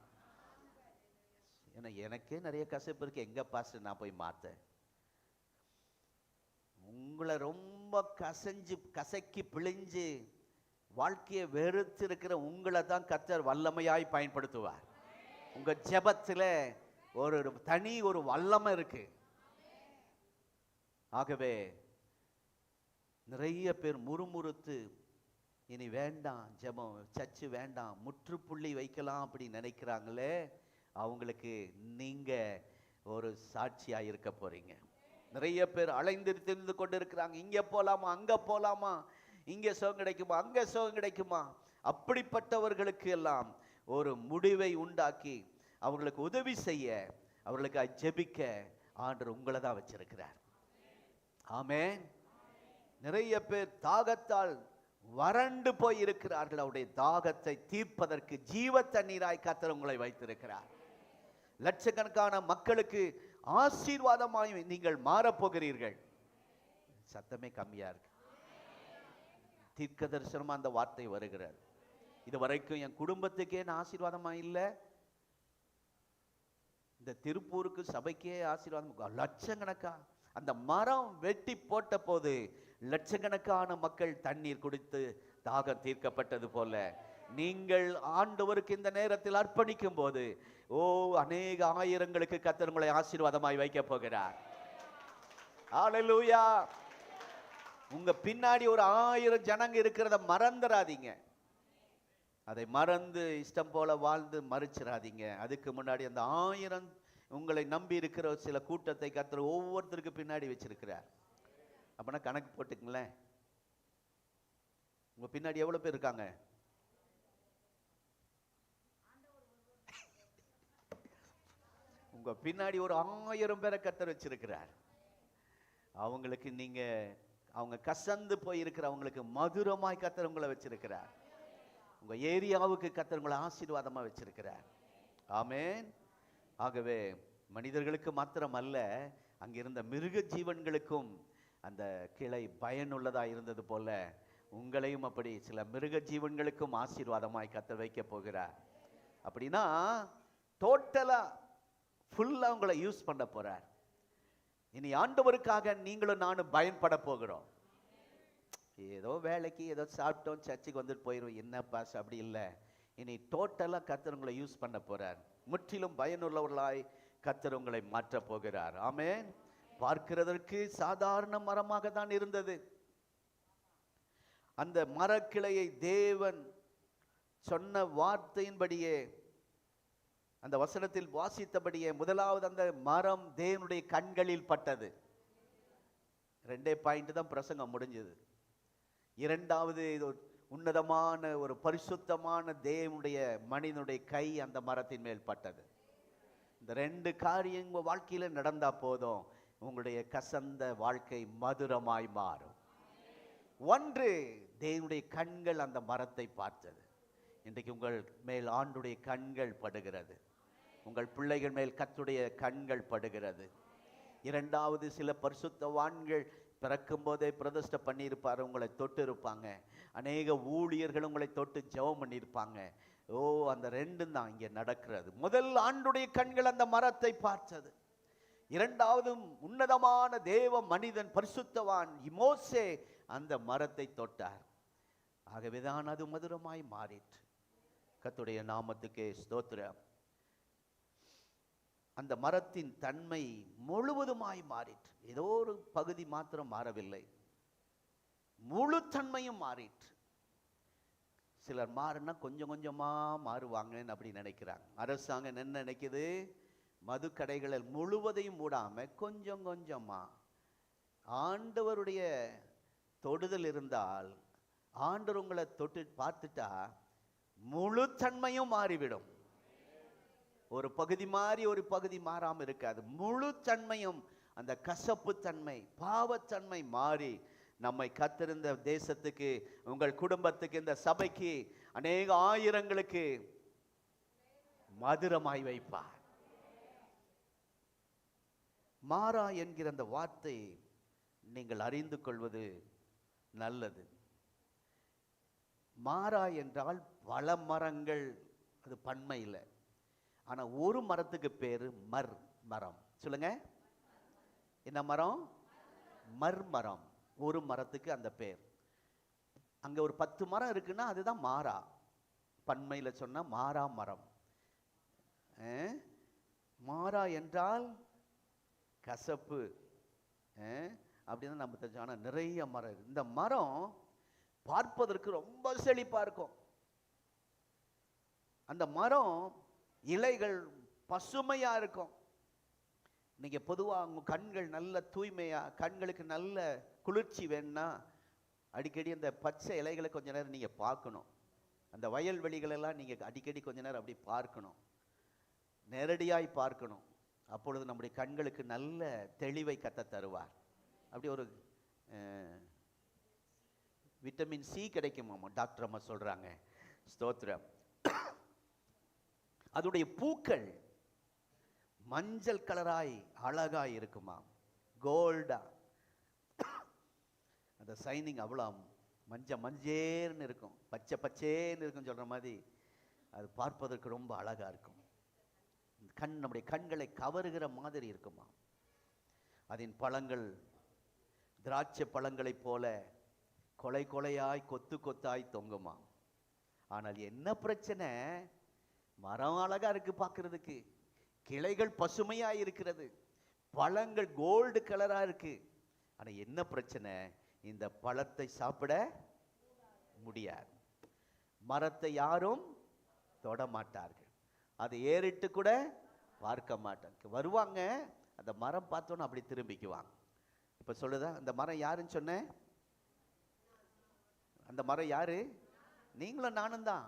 ஏன்னா எனக்கே நிறைய கசப்பு இருக்கு. எங்க பாஸ்டர் நான் போய் மாத்த? உங்களை ரொம்ப கசக்கி பிழிஞ்சு வாழ்க்கையை வெறுத்து இருக்கிற உங்களை தான் கர்த்தர் வல்லமையாய் பயன்படுத்துவார். உங்க ஜெபத்துல ஒரு தனி ஒரு வல்லமை இருக்கு. ஆகவே நிறைய பேர் முறுமுறுத்து இனி வேண்டாம், ஜெபம் சர்ச்சு வேண்டாம், முற்றுப்புள்ளி வைக்கலாம் அப்படி நினைக்கிறாங்களே, அவங்களுக்கு நீங்க ஒரு சாட்சியா இருக்க போறீங்க. நிறைய பேர் அலைந்து திரிந்து கொண்டு இருக்கிறாங்க. இங்க போலாமா, அங்க போலாமா, இங்க சுகம் கிடைக்குமா, அங்க சுகம் கிடைக்குமா. அப்படிப்பட்டவர்களுக்கு எல்லாம் ஒரு முடிவை உண்டாக்கி அவர்களுக்கு உதவி செய்ய, அவர்களுக்கு ஜெபிக்க ஆண்டவர் உங்களை தான் வச்சிருக்கிறார். ஆமென். நிறைய பேர் தாகத்தால் வறண்டு போய் இருக்கிறார்கள். அவருடைய தாகத்தை தீர்ப்பதற்கு ஜீவ தண்ணீராய் கர்த்தர் உங்களை வைத்திருக்கிறார். லட்சக்கணக்கான மக்களுக்கு ஆசீர்வாதமாய் நீங்கள் மாறப்போகிறீர்கள். சத்தமே கம்மியா இருக்கு. தீர்க்க தரிசனமா அந்த வார்த்தை வருகிறது. இது வரைக்கும் என் குடும்பத்துக்கே நான் ஆசீர்வாதமா இல்லை, இந்த திருப்பூருக்கு சபைக்கே ஆசீர்வாதம். லட்சக்கணக்கா அந்த மரம் வெட்டி போட்ட போது லட்சக்கணக்கான மக்கள் தண்ணீர் குடித்து தாகம் தீர்க்கப்பட்டது போல நீங்கள் ஆண்டவருக்கு இந்த நேரத்தில் அர்ப்பணிக்கும் போது அநேக ஆயிரங்களுக்கு கர்த்தர் உங்களை ஆசீர்வாதமாய் வைக்க போகிறார். ஹல்லேலூயா. உங்க பின்னாடி ஒரு 1000 ஜனங்க இருக்கிறத மறந்துடாதீங்க. அதை மறந்து இஷ்டம் போல வாழ்ந்து மறிச்சிடாதீங்க. அதுக்கு முன்னாடி அந்த 1000 உங்களை நம்பி இருக்கிற சில கூட்டத்தை கர்த்தர் ஒவ்வொருத்தருக்கு பின்னாடி வச்சிருக்கிறார். அப்படின்னா கணக்கு போட்டுங்களேன், உங்க பின்னாடி எவ்வளவு பேர் இருக்காங்க? உங்க பின்னாடி ஒரு 1000 பேரை கர்த்தர் வச்சிருக்கிறார். அவங்களுக்கு நீங்க, அவங்க கசந்து போய் இருக்கிறவங்களுக்கு மதுரமாய் கர்த்தர் உங்களை வச்சிருக்கிறார். உங்க ஏரியாவுக்கு கர்த்தர் உங்களை ஆசீர்வாதமா வச்சிருக்கிறார். ஆமென். ஆகவே மனிதர்களுக்கு மாத்திரம் அல்ல, அங்கிருந்த மிருக ஜீவன்களுக்கும் அந்த கிளை பயனுள்ளதா இருந்தது போல உங்களையும் அப்படி சில மிருக ஜீவன்களுக்கும் ஆசீர்வாதமாய் கர்த்தர் வைக்க போகிறார். அப்படின்னா டோட்டலா ஃபுல்லா உங்களை யூஸ் பண்ண போறார். இனி ஆண்டவருக்காக நீங்களும் நானும் பயன்பட போகிறோம். ஏதோ வேலைக்கு ஏதோ சாப்பிட்டோம், சர்ச்சுக்கு வந்துட்டு போயிடும், என்ன பாஸ் அப்படி இல்லை. இனி டோட்டலா கர்த்தர் உங்களை யூஸ் பண்ண போறார். முற்றிலும் பயனுள்ளவர்களாய் கர்த்தர் உங்களை மாற்ற போகிறார். ஆமென். பார்க்கிறதற்கு சாதாரண மரமாக தான் இருந்தது. அந்த மரக்கிளையை தேவன் சொன்ன வார்த்தையின்படியே, அந்த வசனத்தில் வாசித்தபடியே, முதலாவது அந்த மரம் தேவனுடைய கண்களில் பட்டது. 2 பாயிண்ட் தான் பிரசங்கம் முடிஞ்சது. இரண்டாவது, இது உன்னதமான ஒரு பரிசுத்தமான தேவனுடைய மனிதனுடைய கை அந்த மரத்தின் மேல் பட்டது. இந்த 2 காரியம் உங்க வாழ்க்கையில நடந்தா போதும், உங்களுடைய கசந்த வாழ்க்கை மதுரமாய் மாறும். ஒன்று, தேவனுடைய கண்கள் அந்த மரத்தை பார்த்தது. இன்றைக்கு உங்கள் மேல் ஆண்டுடைய கண்கள் படுகிறது. உங்கள் பிள்ளைகள் மேல் கர்த்தருடைய கண்கள் படுகிறது. இரண்டாவது, சில பரிசுத்தவான்கள் பிறக்கும் போதே பிரதிஷ்டை பண்ணியிருப்பார், உங்களை தொட்டு இருப்பாங்க. அநேக ஊழியர்கள் உங்களை தொட்டு ஜெபம் பண்ணியிருப்பாங்க. அந்த 2 தான் இங்கே நடக்கிறது. முதல், ஆண்டுடைய கண்கள் அந்த மரத்தை பார்த்தது. இரண்டாவது, உன்னதமான தேவ மனிதன் பரிசுத்தவான் மோசே அந்த மரத்தை தொட்டார். ஆகவேதான் அது மதுரமாய் மாறிற்று. கர்த்தருடைய நாமத்துக்கே ஸ்தோத்திரம். அந்த மரத்தின் தன்மை முழுவதுமாய் மாறிற்று. ஏதோ ஒரு பகுதி மாத்திரம் மாறவில்லை, முழு தன்மையும் மாறிற்று. சிலர் மாறினா கொஞ்சம் கொஞ்சமா மாறுவாங்கன்னு அப்படி நினைக்கிறாங்க. அரசாங்கம் என்ன நினைக்குது, மது கடைகளை முழுவதையும் மூடாம கொஞ்சம் கொஞ்சமா. ஆண்டவருடைய தொடுதல் இருந்தால், ஆண்டவர் உங்களை தொட்டு பார்த்துட்டா முழு தன்மையும் மாறிவிடும். ஒரு பகுதி மாறி ஒரு பகுதி மாறாம இருக்காது. முழு தன்மையும், அந்த கசப்பு தன்மை, பாவத்தன்மை மாறி நம்மை கத்திருந்த தேசத்துக்கு, உங்கள் குடும்பத்துக்கு, இந்த சபைக்கு, அநேக ஆயிரங்களுக்கு மதுரமாய் வைப்பார். மாறா என்கிற அந்த வார்த்தை நீங்கள் அறிந்து கொள்வது நல்லது. மாறா என்றால் பல மரங்கள், அது பன்மை இல்லை. ஆனா ஒரு மரத்துக்கு பேரு மர் மரம். சொல்லுங்க, என்ன மரம்? மர்மரம். ஒரு மரத்துக்கு அந்த பேர். அங்க ஒரு 10 மரம் இருக்குன்னா அதுதான் மாறா. பன்மையில சொன்னா மாறா மரம். மாறா என்றால் கசப்பு அப்படின்னு நம்ம தெரிஞ்சோம். ஆனா நிறைய மரம். இந்த மரம் பார்ப்பதற்கு ரொம்ப செழிப்பா இருக்கும். அந்த மரம் இலைகள் பசுமையா இருக்கும். நீங்க பொதுவா உங்க கண்கள் நல்ல தூய்மையா, கண்களுக்கு நல்ல குளிர்ச்சி வேணும்னா அடிக்கடி அந்த பச்சை இலைகளை கொஞ்ச நேரம் நீங்க பார்க்கணும். அந்த வயல்வெளிகள் எல்லாம் நீங்க அடிக்கடி கொஞ்ச நேரம் அப்படி பார்க்கணும், நேரடியாய் பார்க்கணும். அப்பொழுது நம்முடைய கண்களுக்கு நல்ல தெளிவை கத்த தருவார். அப்படி ஒரு விட்டமின் சி கிடைக்குமாமா, டாக்டர் அம்மா சொல்றாங்க. ஸ்தோத்திரம். அதோடைய பூக்கள் மஞ்சள் கலராய் அழகாய் இருக்குமா, கோல்டா. அந்த சைனிங் அவ்வளோ மஞ்சேர்னு இருக்கும், பச்சை பச்சேன்னு இருக்கும் சொல்ற மாதிரி. அது பார்ப்பதற்கு ரொம்ப அழகா இருக்கும். நம்முடைய கண்களை கவருகிற மாதிரி இருக்குமா. அதன் பழங்கள் திராட்சை பழங்களைப் போல கொலை கொலையாய் கொத்து கொத்தாய் தொங்குமா. ஆனால் என்ன பிரச்சனை, மரம் அழகா இருக்கு பார்க்கிறதுக்கு, கிளைகள் பசுமையா இருக்கிறது, பழங்கள் கோல்டு கலரா இருக்கு. ஆனா என்ன பிரச்சனை, இந்த பழத்தை சாப்பிட முடியாது. மரத்தை யாரும் தொட மாட்டார்கள், அதை ஏறிட்டு கூட பார்க்க மாட்டாங்க. வருவாங்க, அந்த மரம் பார்த்தோன்னு அப்படி திரும்பிக்குவாங்க. இப்ப சொல்லுதா, அந்த மரம் யாருன்னு சொன்னேன்? அந்த மரம் யாரு? நீங்களும் நானும் தான்.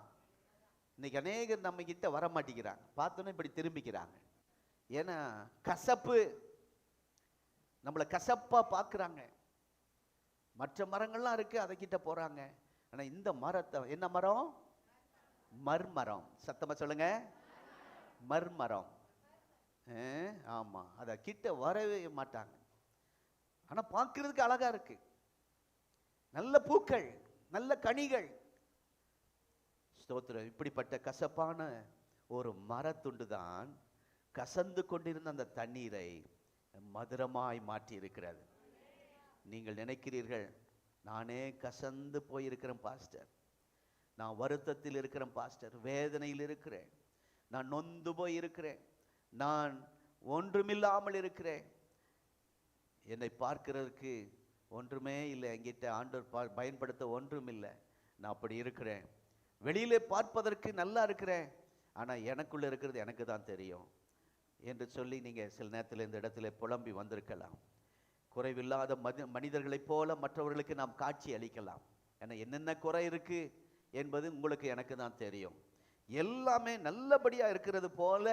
இன்னைக்கு அநேகர் நம்ம கிட்ட வர மாட்டேங்கிறாங்க, பார்த்தோன்னே இப்படி திரும்பிக்கிறாங்க. ஏன்னா கசப்பு, நம்மளை கசப்பா பார்க்குறாங்க. மற்ற மரங்கள்லாம் இருக்கு, அதை கிட்ட போறாங்க. ஆனா இந்த மரத்தை, என்ன மரம்? மர்மரம். சத்தமா சொல்லுங்க, மர்மரம். ஆமா, அத கிட்ட வரவே மாட்டாங்க. ஆனா பார்க்கிறதுக்கு அழகா இருக்கு, நல்ல பூக்கள், நல்ல கனிகள். ஸ்தோத்திரம். இப்படிப்பட்ட கசப்பான ஒரு மரத்துண்டு தான் கசந்து கொண்டிருந்த அந்த தண்ணீரை மதுரமாய் மாற்றி இருக்கிறது. நீங்கள் நினைக்கிறீர்கள், நானே கசந்து போயிருக்கிறேன் பாஸ்டர், நான் வருத்தத்தில் இருக்கிறேன் பாஸ்டர், வேதனையில் இருக்கிறேன், நான் நொந்து போய் இருக்கிறேன், நான் ஒன்றுமில்லாமல் இருக்கிறேன், என்னை பார்க்கிறதுக்கு ஒன்றுமே இல்லை, என்கிட்ட ஆண்டவர் பயன்படுத்த ஒன்றும் இல்லை, நான் அப்படி இருக்கிறேன். வெளியிலே பார்ப்பதற்கு நல்லா இருக்கிறேன், ஆனால் எனக்குள்ளே இருக்கிறது எனக்கு தான் தெரியும் என்று சொல்லி நீங்கள் சில நேரத்தில் இந்த இடத்துல புலம்பி வந்திருக்கலாம். குறைவில்லாத மனிதர்களைப் போல மற்றவர்களுக்கு நாம் காட்சி அளிக்கலாம். ஏன்னா என்னென்ன குறை இருக்கு என்பது உங்களுக்கு எனக்கு தான் தெரியும். எல்லாமே நல்லபடியாக இருக்கிறது போல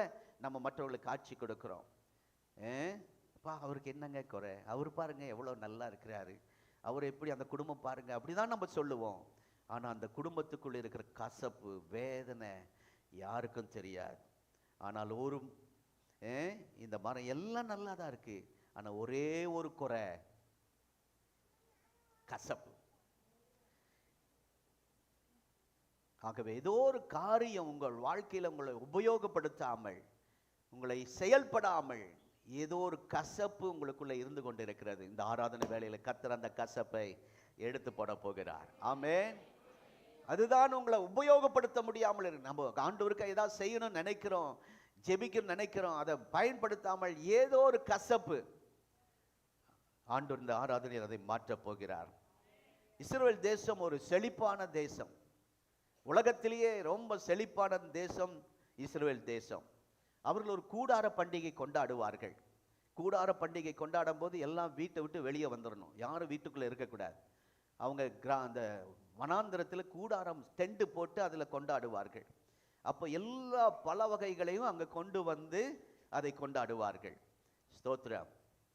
நம்ம மற்றவர்களுக்கு காட்சி கொடுக்குறோம். அவருக்கு என்னங்க குறை, அவர் பாருங்க எவ்வளோ நல்லா இருக்கிறாரு, அவர் எப்படி அந்த குடும்பம் பாருங்க, அப்படிதான் நம்ம சொல்லுவோம். ஆனால் அந்த குடும்பத்துக்குள்ள இருக்கிற கசப்பு வேதனை யாருக்கும் தெரியாது. ஆனால் இந்த மரம் எல்லாம் நல்லா தான் இருக்கு, ஆனால் ஒரே ஒரு குறை, கசப்பு. ஆகவே ஏதோ ஒரு காரியம் உங்கள் வாழ்க்கையில் உங்களை உபயோகப்படுத்தாமல், உங்களை செயல்படாமல், ஏதோ ஒரு கசப்பு உங்களுக்குள்ள இருந்து கொண்டு இருக்கிறது. இந்த ஆராதனை வேளையில கர்த்தர் அந்த கசப்பை எடுத்து போட போகிறார். ஆமென். அதுதான் உங்களை உபயோகப்படுத்த முடியாமல் இருக்கு. நம்ம ஆண்டவருக்கு ஏதாவது செய்யணும்னு நினைக்கிறோம், ஜெபிக்கணும்னு நினைக்கிறோம், அதை பயன்படுத்தாமல் ஏதோ ஒரு கசப்பு. ஆண்டவர் இந்த ஆராதனையில் அதை மாற்றப் போகிறார். இஸ்ரவேல் தேசம் ஒரு செழிப்பான தேசம், உலகத்திலேயே ரொம்ப செழிப்பான தேசம் இஸ்ரவேல் தேசம். அவர்கள் ஒரு கூடார பண்டிகை கொண்டாடுவார்கள். கூடார பண்டிகை கொண்டாடும் போது எல்லாம் வீட்டை விட்டு வெளியே வந்துடணும், யாரும் வீட்டுக்குள்ளே இருக்கக்கூடாது. அவங்க அந்த வனாந்திரத்தில் கூடாரம் டென்ட் போட்டு அதில் கொண்டாடுவார்கள். அப்போ எல்லா பல வகைகளையும் அங்கே கொண்டு வந்து அதை கொண்டாடுவார்கள். ஸ்தோத்திரம்.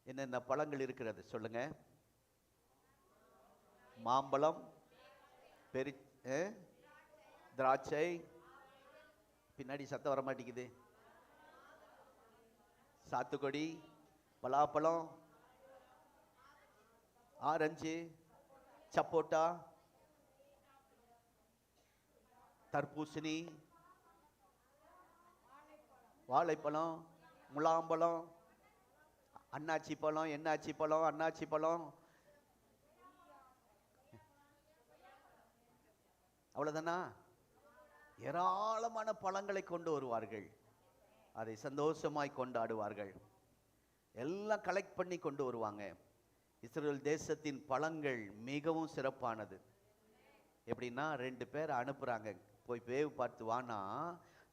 என்னென்ன பழங்கள் இருக்கிறது சொல்லுங்க? மாம்பழம், திராட்சை, பின்னாடி சத்தம் வர மாட்டேங்குது, சாத்துக்குடி, பலாப்பழம், ஆரஞ்சு, சப்போட்டா, தர்பூசணி, வாழைப்பழம், முலாம்பழம், அன்னாச்சி பழம், என்னாச்சி பழம், அன்னாச்சி பழம், அவ்வளவுதானா? ஏராளமான பழங்களை கொண்டு வருவார்கள், அதை சந்தோஷமாய் கொண்டாடுவார்கள். எல்லாம் கலெக்ட் பண்ணி கொண்டு வருவாங்க. இஸ்ரவேல் தேசத்தின் பழங்கள் மிகவும் சிறப்பானது. எப்படின்னா 2 பேர் அனுப்புறாங்க, போய் வேவு பார்த்து வானா.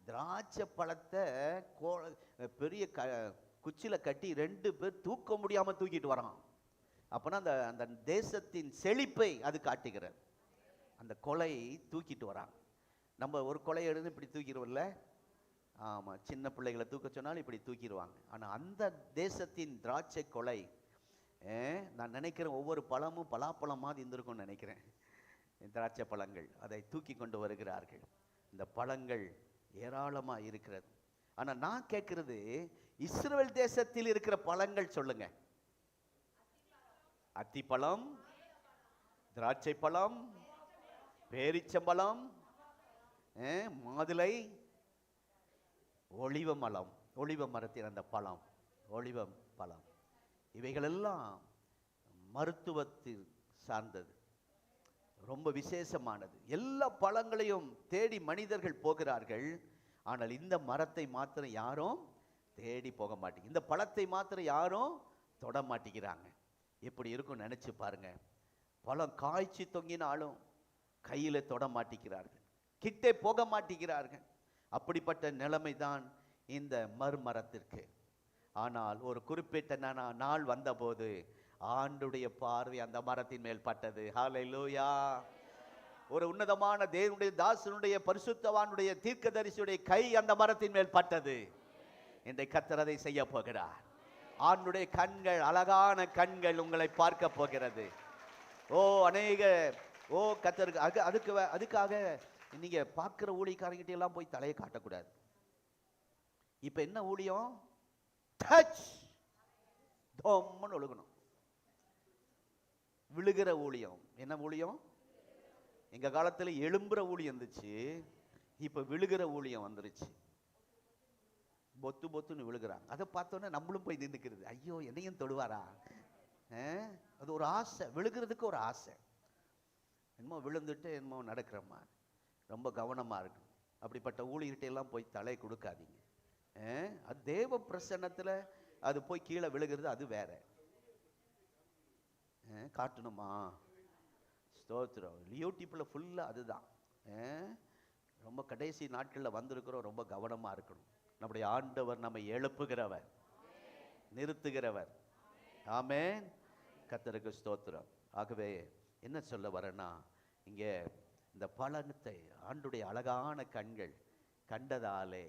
திராட்சை பழத்தை பெரிய குச்சியில கட்டி 2 பேர் தூக்க முடியாம தூக்கிட்டு வரான். அப்பனா அந்த அந்த தேசத்தின் செழிப்பை அது காட்டுகிறது. அந்த கொலை தூக்கிட்டு வராங்க. நம்ம ஒரு கொலையை எடுத்து இப்படி தூக்கிடுவோம்ல, ஆமாம், சின்ன பிள்ளைகளை தூக்க சொன்னாலும் இப்படி தூக்கிடுவாங்க. ஆனால் அந்த தேசத்தின் திராட்சை கொலை, நான் நினைக்கிறேன் ஒவ்வொரு பழமும் பலாப்பழம் மாதிரி இருந்திருக்கும்னு நினைக்கிறேன். திராட்சை பழங்கள் அதை தூக்கி கொண்டு வருகிறார்கள். இந்த பழங்கள் ஏராளமாக இருக்கிறது. ஆனால் நான் கேட்கறது, இஸ்ரவேல் தேசத்தில் இருக்கிற பழங்கள் சொல்லுங்க. அத்திப்பழம், திராட்சை பழம், பேரிச்சம்பழம், மாதுளை, ஒளிவ மரம், ஒளிவ மரத்தின் அந்த பழம், ஒளிவ பழம், இவைகளெல்லாம் மருத்துவத்தில் சார்ந்தது, ரொம்ப விசேஷமானது. எல்லா பழங்களையும் தேடி மனிதர்கள் போகிறார்கள். ஆனால் இந்த மரத்தை மாத்திரம் யாரும் தேடி போக மாட்டேங்க, இந்த பழத்தை மாத்திரம் யாரும் தொட மாட்டேங்கிறாங்க. எப்படி இருக்கும் நினைச்சு பாருங்க. பழம் காய்ச்சி தொங்கினாலும் கையில தொட மாட்டேங்கிறார்கள், கிட்டே போக மாட்டேங்கிறார்கள். அப்படிப்பட்ட நிலைமை தான் இந்த மரத்திற்கு. ஆனால் ஒரு குறிப்பிட்ட நாள் வந்தபோது ஆண்டுடைய பார்வை அந்த மரத்தின் மேல் பட்டது. ஹல்லேலூயா. ஒரு உன்னதமான தேவனுடைய தாசனுடைய பரிசுத்தவானுடைய தீர்க்கதரிசியுடைய கை அந்த மரத்தின் மேல் பட்டது. இன்றைக்கு கர்த்தர் அதை செய்ய போகிறார். ஆண்டுடைய கண்கள், அழகான கண்கள் உங்களை பார்க்க போகிறது. கர்த்தருக்கு அதுக்காக நீங்க பார்க்கிற ஊழியக்காரங்கிட்ட எல்லாம் போய் தலையை காட்டக்கூடாது. இப்ப என்ன ஊழியம்? டச் தோம்மன்னு ஒழுகணும். விழுகிற ஊழியம். என்ன ஊழியம்? எங்க காலத்துல எழும்புற ஊழியம் இருந்துச்சு, இப்ப விழுகிற ஊழியம் வந்துருச்சு. பொத்து பொத்துன்னு விழுகிறாங்க. அதை பார்த்தோன்னே நம்மளும் போய் நின்றுக்கிறது. ஐயோ என்னையும் தொடுவாரா? அது ஒரு ஆசை, விழுகிறதுக்கு ஒரு ஆசை. என்னமோ விழுந்துட்டு என்னமோ நடக்கிறோமா, ரொம்ப கவனமா இருக்கு. அப்படிப்பட்ட ஊழியர்கிட்ட எல்லாம் போய் தலை கொடுக்காதீங்க. அது தேவ பிரசன்னத்துல அது போய் கீழே விழுகிறது, அது வேற. காட்டணுமா? ஸ்தோத்திரம். யூடியூப்பில் ஃபுல்லாக அதுதான். ரொம்ப கடைசி நாட்களில் வந்திருக்கிறோம். ரொம்ப கவனமாக இருக்கணும். நம்முடைய ஆண்டவர் நம்மை எழுப்புகிறவர், நிறுத்துகிறவர். ஆமென். கர்த்தருக்கு ஸ்தோத்திரம். ஆகவே என்ன சொல்ல வரேன்னா, இங்கே இந்த பலனத்தை ஆண்டுடைய அழகான கண்கள் கண்டதாலே,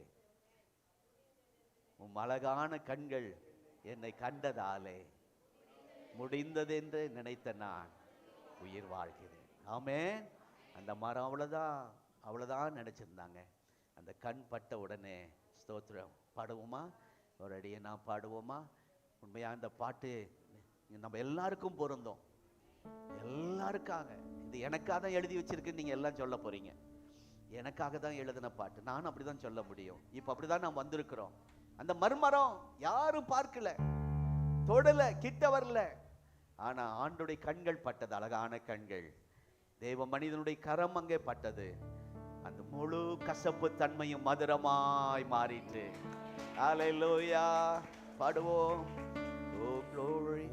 உம் அழகான கண்கள் என்னை கண்டதாலே முடிந்ததென்று நினைத்த நான் உயிர் வாழ்கிறேன். ஆமென். அந்த மரம் அவ்வளோதான் நினச்சிருந்தாங்க. அந்த கண் பட்ட உடனே ஸ்தோத்திரம். பாடுவோமா? ஒரு அடியை நான் பாடுவோமா? உண்மையாக இந்த பாட்டு நம்ம எல்லாருக்கும் பொருந்தும். எல்லாருக்காக. இது எனக்காக தான் எழுதி வச்சிருக்குன்னு நீங்கள் எல்லாம் சொல்ல போறீங்க. எனக்காக தான் எழுதின பாட்டு. நானும் அப்படி தான் சொல்ல முடியும். இப்போ அப்படி தான் நாம் வந்திருக்கிறோம். அந்த மர்மரம் யாரும் பார்க்கல, தொடல, கிட்ட வரல. ஆனா ஆண்டுடைய கண்கள் பட்டது, அழகான கண்கள். தேவ மனிதனுடைய கரம் அங்கே பட்டது. அந்த முழு கசப்பு தன்மையும் மதுரமாய் மாறிட்டு. ஹல்லேலூயா. பாடுவோம். ஓ glory.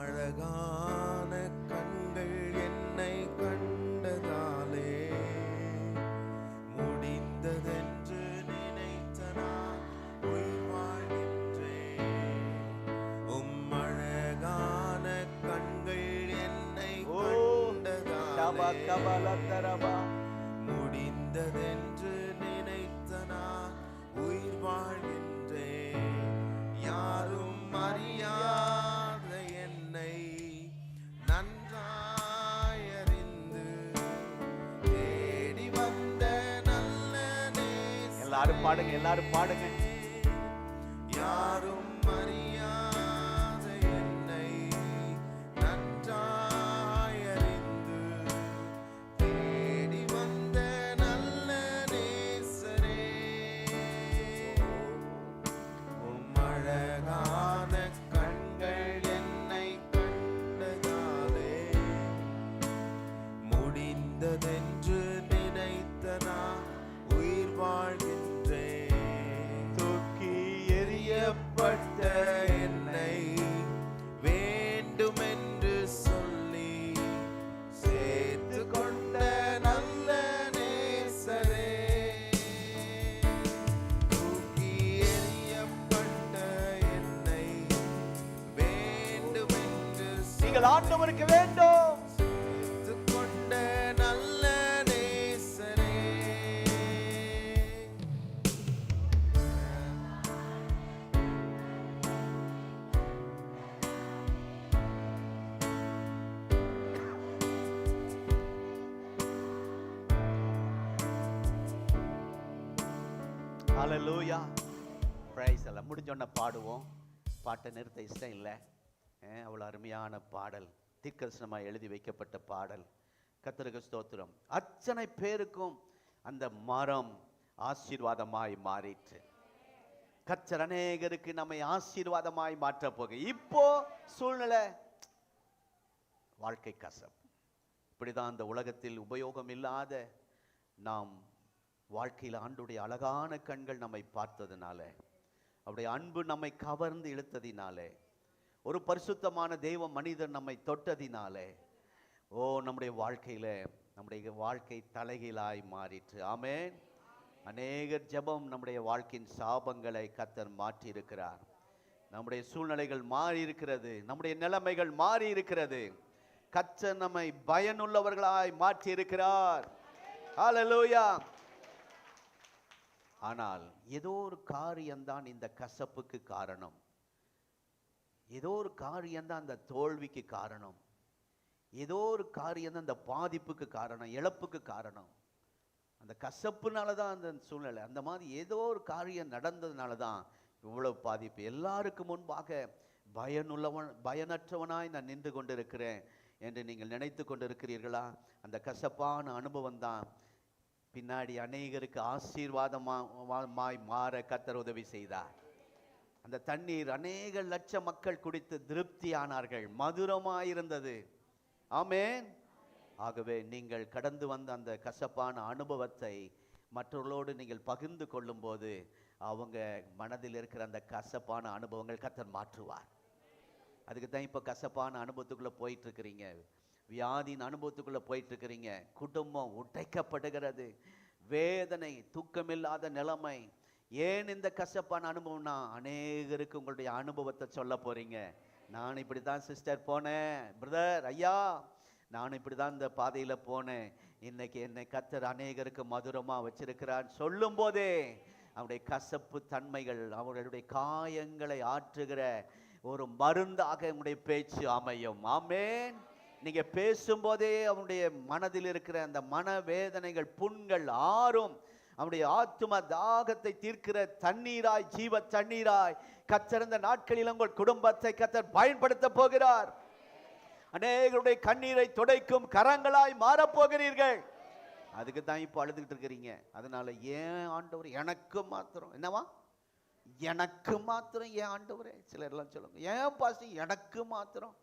அழகான கண்கள் என்னை கண்டதாலே முடிந்ததென்று நினைத்த நான் உயிர் வாழ்கின்றேன். அழகான கண்கள் என்னை கண்டதாலே முடிந்ததென்று நினைத்த நான் உயிர் வாழ்கின்றேன். யாரும் அறியாத என்னை நன்றாய் அறிந்து தேடி வந்த நல்ல நேசரே. எல்லாரும் பாடுங்க, எல்லாரும் பாடுங்க. யாரும் அறியாத என்னை நன்றாய் அறிந்து தேடி வந்த நல்ல நேசரே. அழகான கண்கள் என்னை கண்டதாலே முடிந்ததென்று நினைத்த நான் உயிர் வாழ்கின்றேன். தூக்கி எறியப்பட்ட என்னை வேண்டுமென்று சொல்லி சேர்த்து கொண்ட நல்ல நேசரே. தூக்கி எறியப்பட்ட என்னை வேண்டுமென்று நீங்கள் ஆண்டவருக்கு வேண்டும். சேர்த்து கொண்ட நல்ல நேசரே. ஹல்லேலூயா. பிரைஸ் எல்லாம் முடிஞ்சோன்ன பாடுவோம். பாட்டை நிறுத்த இஷ்டம் இல்லை. அவ்வளோ அருமையான பாடல், தீர்க்கதரிசனமாக எழுதி வைக்கப்பட்ட பாடல். கர்த்தருக்கு ஸ்தோத்திரம். அத்தனை பேருக்கும் அந்த மரம் ஆசீர்வாதமாய் மாறிற்று. கர்த்தர் அநேகருக்கு நம்மை ஆசீர்வாதமாய் மாற்ற போக. இப்போ சூழ்நிலை வாழ்க்கை கசப்பு. இப்படிதான் அந்த உலகத்தில் உபயோகம் இல்லாத நாம் வாழ்க்கையில் ஆண்டுடைய அழகான கண்கள் நம்மை பார்த்ததுனால, அவருடைய அன்பு நம்மை கவர்ந்து இழுத்ததினாலே, ஒரு பரிசுத்தமான தெய்வ மனிதன் நம்மை தொட்டதினாலே, நம்முடைய வாழ்க்கையில நம்முடைய வாழ்க்கை தலைகீழாய் மாறிற்று. ஆமென். அநேகர் ஜெபம் நம்முடைய வாழ்க்கையின் சாபங்களை கர்த்தர் மாற்றி இருக்கிறார். நம்முடைய சூழ்நிலைகள் மாறி இருக்கிறது, நம்முடைய நிலைமைகள் மாறி இருக்கிறது. கர்த்தர் நம்மை பயனுள்ளவர்களாய் மாற்றி இருக்கிறார். ஹல்லேலூயா. ஆனால் ஏதோ ஒரு காரியம்தான் இந்த கசப்புக்கு காரணம். ஏதோ ஒரு காரியம்தான் அந்த தோல்விக்கு காரணம். ஏதோ ஒரு காரியம்தான் அந்த பாதிப்புக்கு காரணம், இழப்புக்கு காரணம். அந்த கசப்புனால தான் அந்த சூழ்நிலை. அந்த மாதிரி ஏதோ ஒரு காரியம் நடந்ததுனால தான் இவ்வளவு பாதிப்பு. எல்லாருக்கும் முன்பாக பயனற்றவனாய் நான் நின்று கொண்டிருக்கிறேன் என்று நீங்கள் நினைத்து கொண்டிருக்கிறீர்களா? அந்த கசப்பான அனுபவம் தான் பின்னாடி அநேகருக்கு ஆசீர்வாதமாய் மாற கர்த்தர் உதவி செய்தார். அந்த தண்ணீர் அநேக லட்ச மக்கள் குடித்து திருப்தி ஆனார்கள், மதுரமாயிருந்தது. ஆமென். ஆகவே நீங்கள் கடந்து வந்த அந்த கசப்பான அனுபவத்தை மற்றவர்களோடு நீங்கள் பகிர்ந்து கொள்ளும் போது அவங்க மனதில் இருக்கிற அந்த கசப்பான அனுபவங்கள் கர்த்தர் மாற்றுவார். அதுக்கு தான் இப்போ கசப்பான அனுபவத்துக்குள்ளே போயிட்டு இருக்கிறீங்க, வியாதியின் அனுபவத்துக்குள்ளே போயிட்டு இருக்கிறீங்க. குடும்பம் உடைக்கப்படுகிறது, வேதனை, தூக்கமில்லாத நிலைமை. ஏன் இந்த கசப்பான அனுபவம்னா, அநேகருக்கு உங்களுடைய அனுபவத்தை சொல்ல போறீங்க. நான் இப்படி தான் சிஸ்டர் போனேன், பிரதர் ஐயா, நான் இப்படி தான் இந்த பாதையில் போனேன், இன்னைக்கு என்னை கர்த்தர் அநேகருக்கு மதுரமாக வச்சிருக்கிறார் சொல்லும் போதே அவருடைய கசப்பு தன்மைகள், அவர்களுடைய காயங்களை ஆற்றுகிற ஒரு மருந்தாக உங்களுடைய பேச்சு அமையும். ஆமென். நீங்க பேசும்போதே அவனுடைய மனதில் இருக்கிற அந்த மனவேதனைகள், புண்கள் ஆறும். அவனுடைய ஆத்தும தாகத்தை தீர்க்கிற தண்ணீராய், ஜீவ தண்ணீராய் கர்த்தர் இந்த நாட்களில் உங்கள் குடும்பத்தை கர்த்தர் பயன்படுத்த போகிறார். அநேகருடைய கண்ணீரை துடைக்கும் கரங்களாய் மாறப்போகிறீர்கள். அதுக்கு தான் இப்போ அழுதுகிட்டு இருக்கிறீங்க. அதனால ஏன் ஆண்டவர் எனக்கு மாத்திரம், என்னவா எனக்கு மாத்திரம் ஏன் ஆண்டவரே, சிலர் எல்லாம் சொல்லுங்க, ஏன் பாஸ்டர் எனக்கு மாத்திரம்.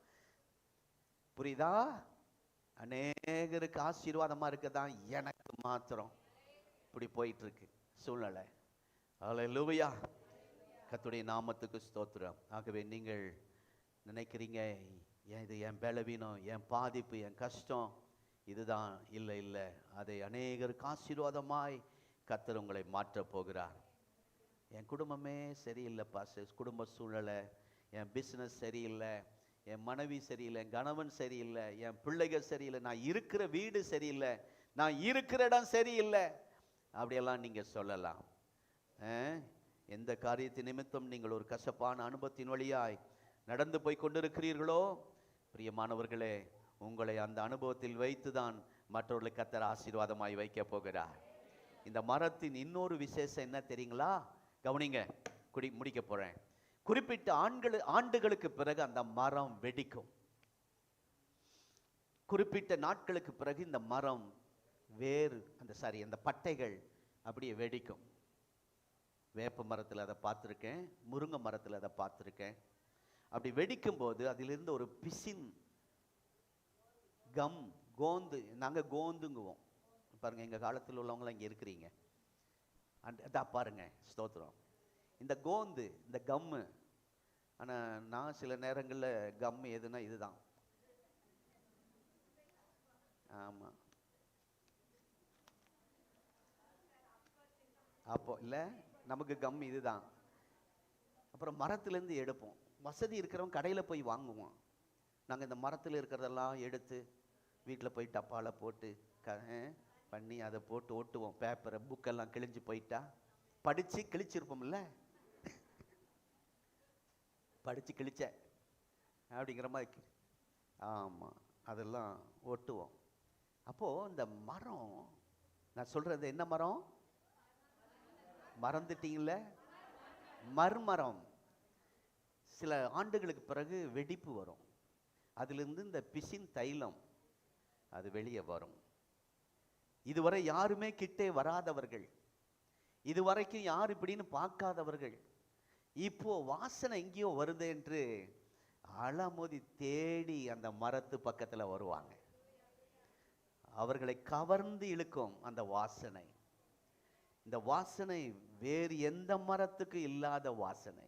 புரியுதா? அநேகருக்கு ஆசீர்வாதமா இருக்கதான் எனக்கு மாத்திரம் இப்படி போயிட்டு இருக்கு சூழ்நிலை. அல்லேலூயா. கர்த்தருடைய நாமத்துக்கு ஸ்தோத்திரம். ஆகவே நீங்கள் நினைக்கிறீங்க, இது என் பலவீனம், என் பாதிப்பு, என் கஷ்டம், இதுதான். இல்லை இல்லை, அதை அநேகருக்கு ஆசீர்வாதமாய் கர்த்தர் உங்களை மாற்றப் போகிறார். என் குடும்பமே சரியில்லை பாஸ்டர், குடும்ப சூழ்நிலை, என் பிஸ்னஸ் சரியில்லை, என் மனைவி சரியில்லை, என் கணவன் சரியில்லை, என் பிள்ளைகள் சரியில்லை, நான் இருக்கிற வீடு சரியில்லை, நான் இருக்கிற இடம் சரியில்லை, அப்படியெல்லாம் நீங்கள் சொல்லலாம். எந்த காரியத்தின் நிமித்தம் நீங்கள் ஒரு கசப்பான அனுபவத்தின் வழியாய் நடந்து போய் கொண்டிருக்கிறீர்களோ, பிரியமானவர்களே, உங்களை அந்த அனுபவத்தில் வைத்துதான் மற்றவர்களுக்கு கர்த்தர் ஆசீர்வாதமாய் வைக்க போகிறார். இந்த மரத்தின் இன்னொரு விசேஷம் என்ன தெரியுங்களா? கவனிங்க, முடிக்க போறேன். குறிப்பிட்ட ஆண்டுகளுக்கு பிறகு அந்த மரம் வெடிக்கும். குறிப்பிட்ட நாட்களுக்கு பிறகு இந்த மரம் அந்த பட்டைகள் அப்படியே வெடிக்கும். வேப்ப மரத்தில் அதை பார்த்துருக்கேன், முருங்கை மரத்தில் அதை பார்த்துருக்கேன். அப்படி வெடிக்கும் போது அதிலிருந்து ஒரு பிசின் கோந்து, நாங்கள் கோந்துங்குவோம் பாருங்க, எங்கள் காலத்தில் உள்ளவங்களாம் இங்கே இருக்கிறீங்க, அதான் பாருங்க, ஸ்தோத்திரம். இந்த கோந்து, இந்த கம்மு, ஆனால் நான் சில நேரங்களில் கம்மு எதுனா இதுதான். ஆமாம், அப்போ இல்லை, நமக்கு கம் இதுதான். அப்புறம் மரத்துலேருந்து எடுப்போம். வசதி இருக்கிறவங்க கடையில் போய் வாங்குவோம். நாங்கள் இந்த மரத்தில் இருக்கிறதெல்லாம் எடுத்து வீட்டில் போய் டப்பாவில் போட்டு பண்ணி அதை போட்டு ஒட்டுவோம். பேப்பரை, புக்கெல்லாம் கிழிஞ்சு போயிட்டா படித்து கிழிச்சிருப்போம்ல, படித்து கிழிச்ச அப்படிங்கிற மாதிரி, ஆமாம், அதெல்லாம் ஒட்டுவோம். அப்போது இந்த மரம், நான் சொல்கிறது என்ன மரம் மறந்துட்டீங்கள? மர்மரம். சில ஆண்டுகளுக்கு பிறகு வெடிப்பு வரும். அதிலிருந்து இந்த பிசின் தைலம் அது வெளியே வரும். இதுவரை யாருமே கிட்டே வராதவர்கள், இதுவரைக்கும் யார் இப்படின்னு பார்க்காதவர்கள், இப்போ வாசனை எங்கேயோ வருது என்று அலமோதி தேடி அந்த மரத்து பக்கத்தில் வருவாங்க. அவர்களை கவர்ந்து இழுக்கும் அந்த வாசனை. இந்த வாசனை வேறு எந்த மரத்துக்கு இல்லாத வாசனை.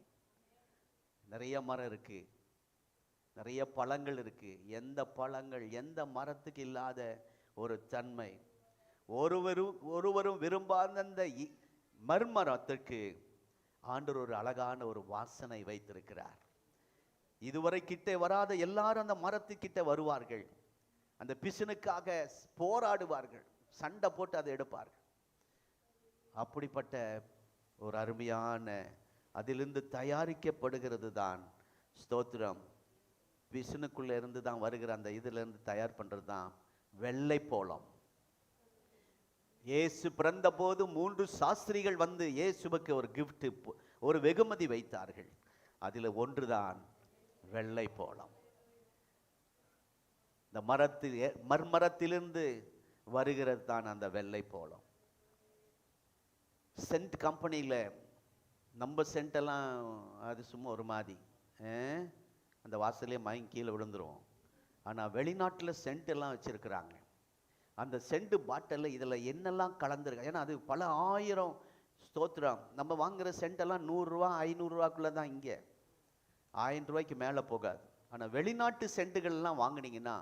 நிறைய மரம் இருக்கு, நிறைய பழங்கள் இருக்கு, எந்த பழங்கள் எந்த மரத்துக்கு இல்லாத ஒரு தன்மை. ஒருவரும் விரும்பாத அந்த மர்மரத்திற்கு ஆண்டவர் ஒரு அழகான ஒரு வாசனை வைத்திருக்கிறார். இதுவரை கிட்டே வராத எல்லாரும் அந்த மரத்துக்கிட்ட வருவார்கள். அந்த பிசினுக்காக போராடுவார்கள், சண்டை போட்டு அதை எடுப்பார்கள். அப்படிப்பட்ட ஒரு அருமையான, அதிலிருந்து தயாரிக்கப்படுகிறது தான், ஸ்தோத்திரம், பிசினுக்குள்ள இருந்து தான் வருகிற அந்த இதுல இருந்து தயார் பண்றது தான் வெள்ளை போளம். இயேசு பிறந்த போது 3 சாஸ்திரிகள் வந்து இயேசுவுக்கு ஒரு கிஃப்ட், ஒரு வெகுமதி வைத்தார்கள். அதில் ஒன்றுதான் வெள்ளை போளம். இந்த மர்மரத்திலிருந்து வருகிறது தான் அந்த வெள்ளை போளம். சென்ட் கம்பெனியில் நம்ம சென்டெல்லாம் அது சும்மா ஒரு மாதிரி, அந்த வாசலே மயங்கி கீழே விழுந்துருவோம். ஆனால் வெளிநாட்டில் சென்ட் எல்லாம் வச்சுருக்கிறாங்க. அந்த சென்ட் பாட்டிலில் இதில் என்னெல்லாம் கலந்துருக்கு, ஏன்னா அது பல ஆயிரம், ஸ்தோத்திரம். நம்ம வாங்குகிற சென்டெல்லாம் 100 ரூபா 500 ரூபாக்குள்ளே தான், இங்கே 1000 ரூபாய்க்கு மேலே போகாது. ஆனால் வெளிநாட்டு சென்ட்டுகள்லாம் வாங்கினீங்கன்னா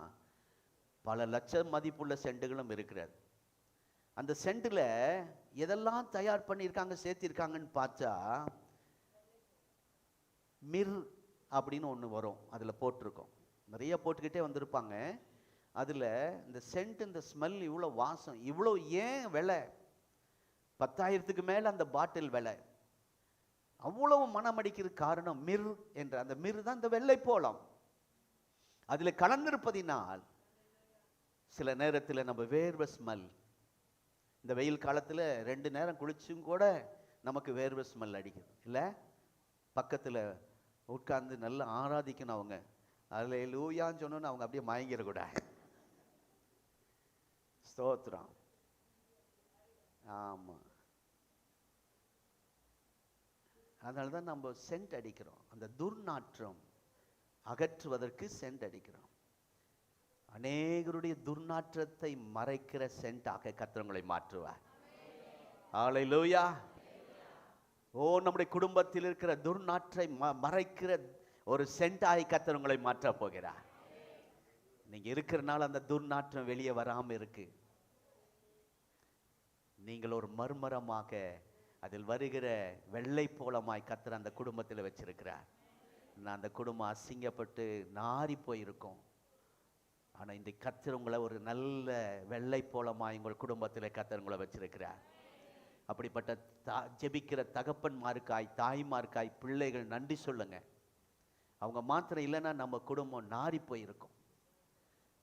பல லட்சம் மதிப்புள்ள சென்ட்டுகளும் இருக்கிறது. அந்த சென்ட்டில் எதெல்லாம் தயார் பண்ணியிருக்காங்க சேர்த்திருக்காங்கன்னு பார்த்தா மிர் அப்படின்னு ஒன்று வரும், அதில் போட்டிருக்கோம். நிறைய போட்டுக்கிட்டே வந்திருப்பாங்க. அதில் இந்த சென்ட், இந்த ஸ்மெல், இவ்வளோ வாசம், இவ்வளோ ஏன் விலை? 10,000க்கு மேலே அந்த பாட்டில் விலை. அவ்வளவு மனமடிக்கிற காரணம் மிர் என்ற அந்த மிர் தான் இந்த வெள்ளை போலம். அதில் கலந்திருப்பதினால் சில நேரத்தில் நம்ம வேர்வை ஸ்மெல், இந்த வெயில் காலத்தில் 2 நேரம் குளிச்சும் கூட நமக்கு வேர்வை ஸ்மெல் அடிக்குது இல்லை? பக்கத்தில் உட்கார்ந்து நல்லா ஆராதிக்கணும் அவங்க. அதில் லூயான்னு சொன்னோன்னு அவங்க அப்படியே மயங்கிடக்கூடாது. ஸ்தோத்திரம். ஆமாம், அதனால தான் நம்ம சென்ட் அடிக்கிறோம். அந்த துர்நாற்றம் அகற்றுவதற்கு சென்ட் அடிக்கிறோம். அநேகருடைய துர்நாற்றத்தை மறைக்கிற சென்ட்டாக கர்த்தர் மாற்றுவார். ஹல்லேலூயா. ஓ, நம்முடைய குடும்பத்தில் இருக்கிற துர்நாற்றை மறைக்கிற ஒரு சென்ட்டாய் கர்த்தர் உங்களை மாற்ற போகிறார். நீங்க இருக்கிறனால அந்த துர்நாற்றம் வெளியே வராம இருக்கு. நீங்கள் ஒரு மர்மரமாக அதில் வருகிற வெள்ளை போலமாய் கர்த்தர் அந்த குடும்பத்தில் வச்சிருக்கிறார். அந்த குடும்பம் அசிங்கப்பட்டு நாறி போயிருக்கும். ஆனா இந்த கர்த்தர் உங்களை ஒரு நல்ல வெள்ளை போலமாய் உங்கள் குடும்பத்தில் கர்த்தர் உங்களை வச்சிருக்கிறார். அப்படிப்பட்ட ஜெபிக்கிற தகப்பன்மாருக்காய், தாய்மார்க்காய் பிள்ளைகள் நன்றி சொல்லுங்க. அவங்க மாத்திரம் இல்லைன்னா நம்ம குடும்பம் நாறி போயிருக்கும்.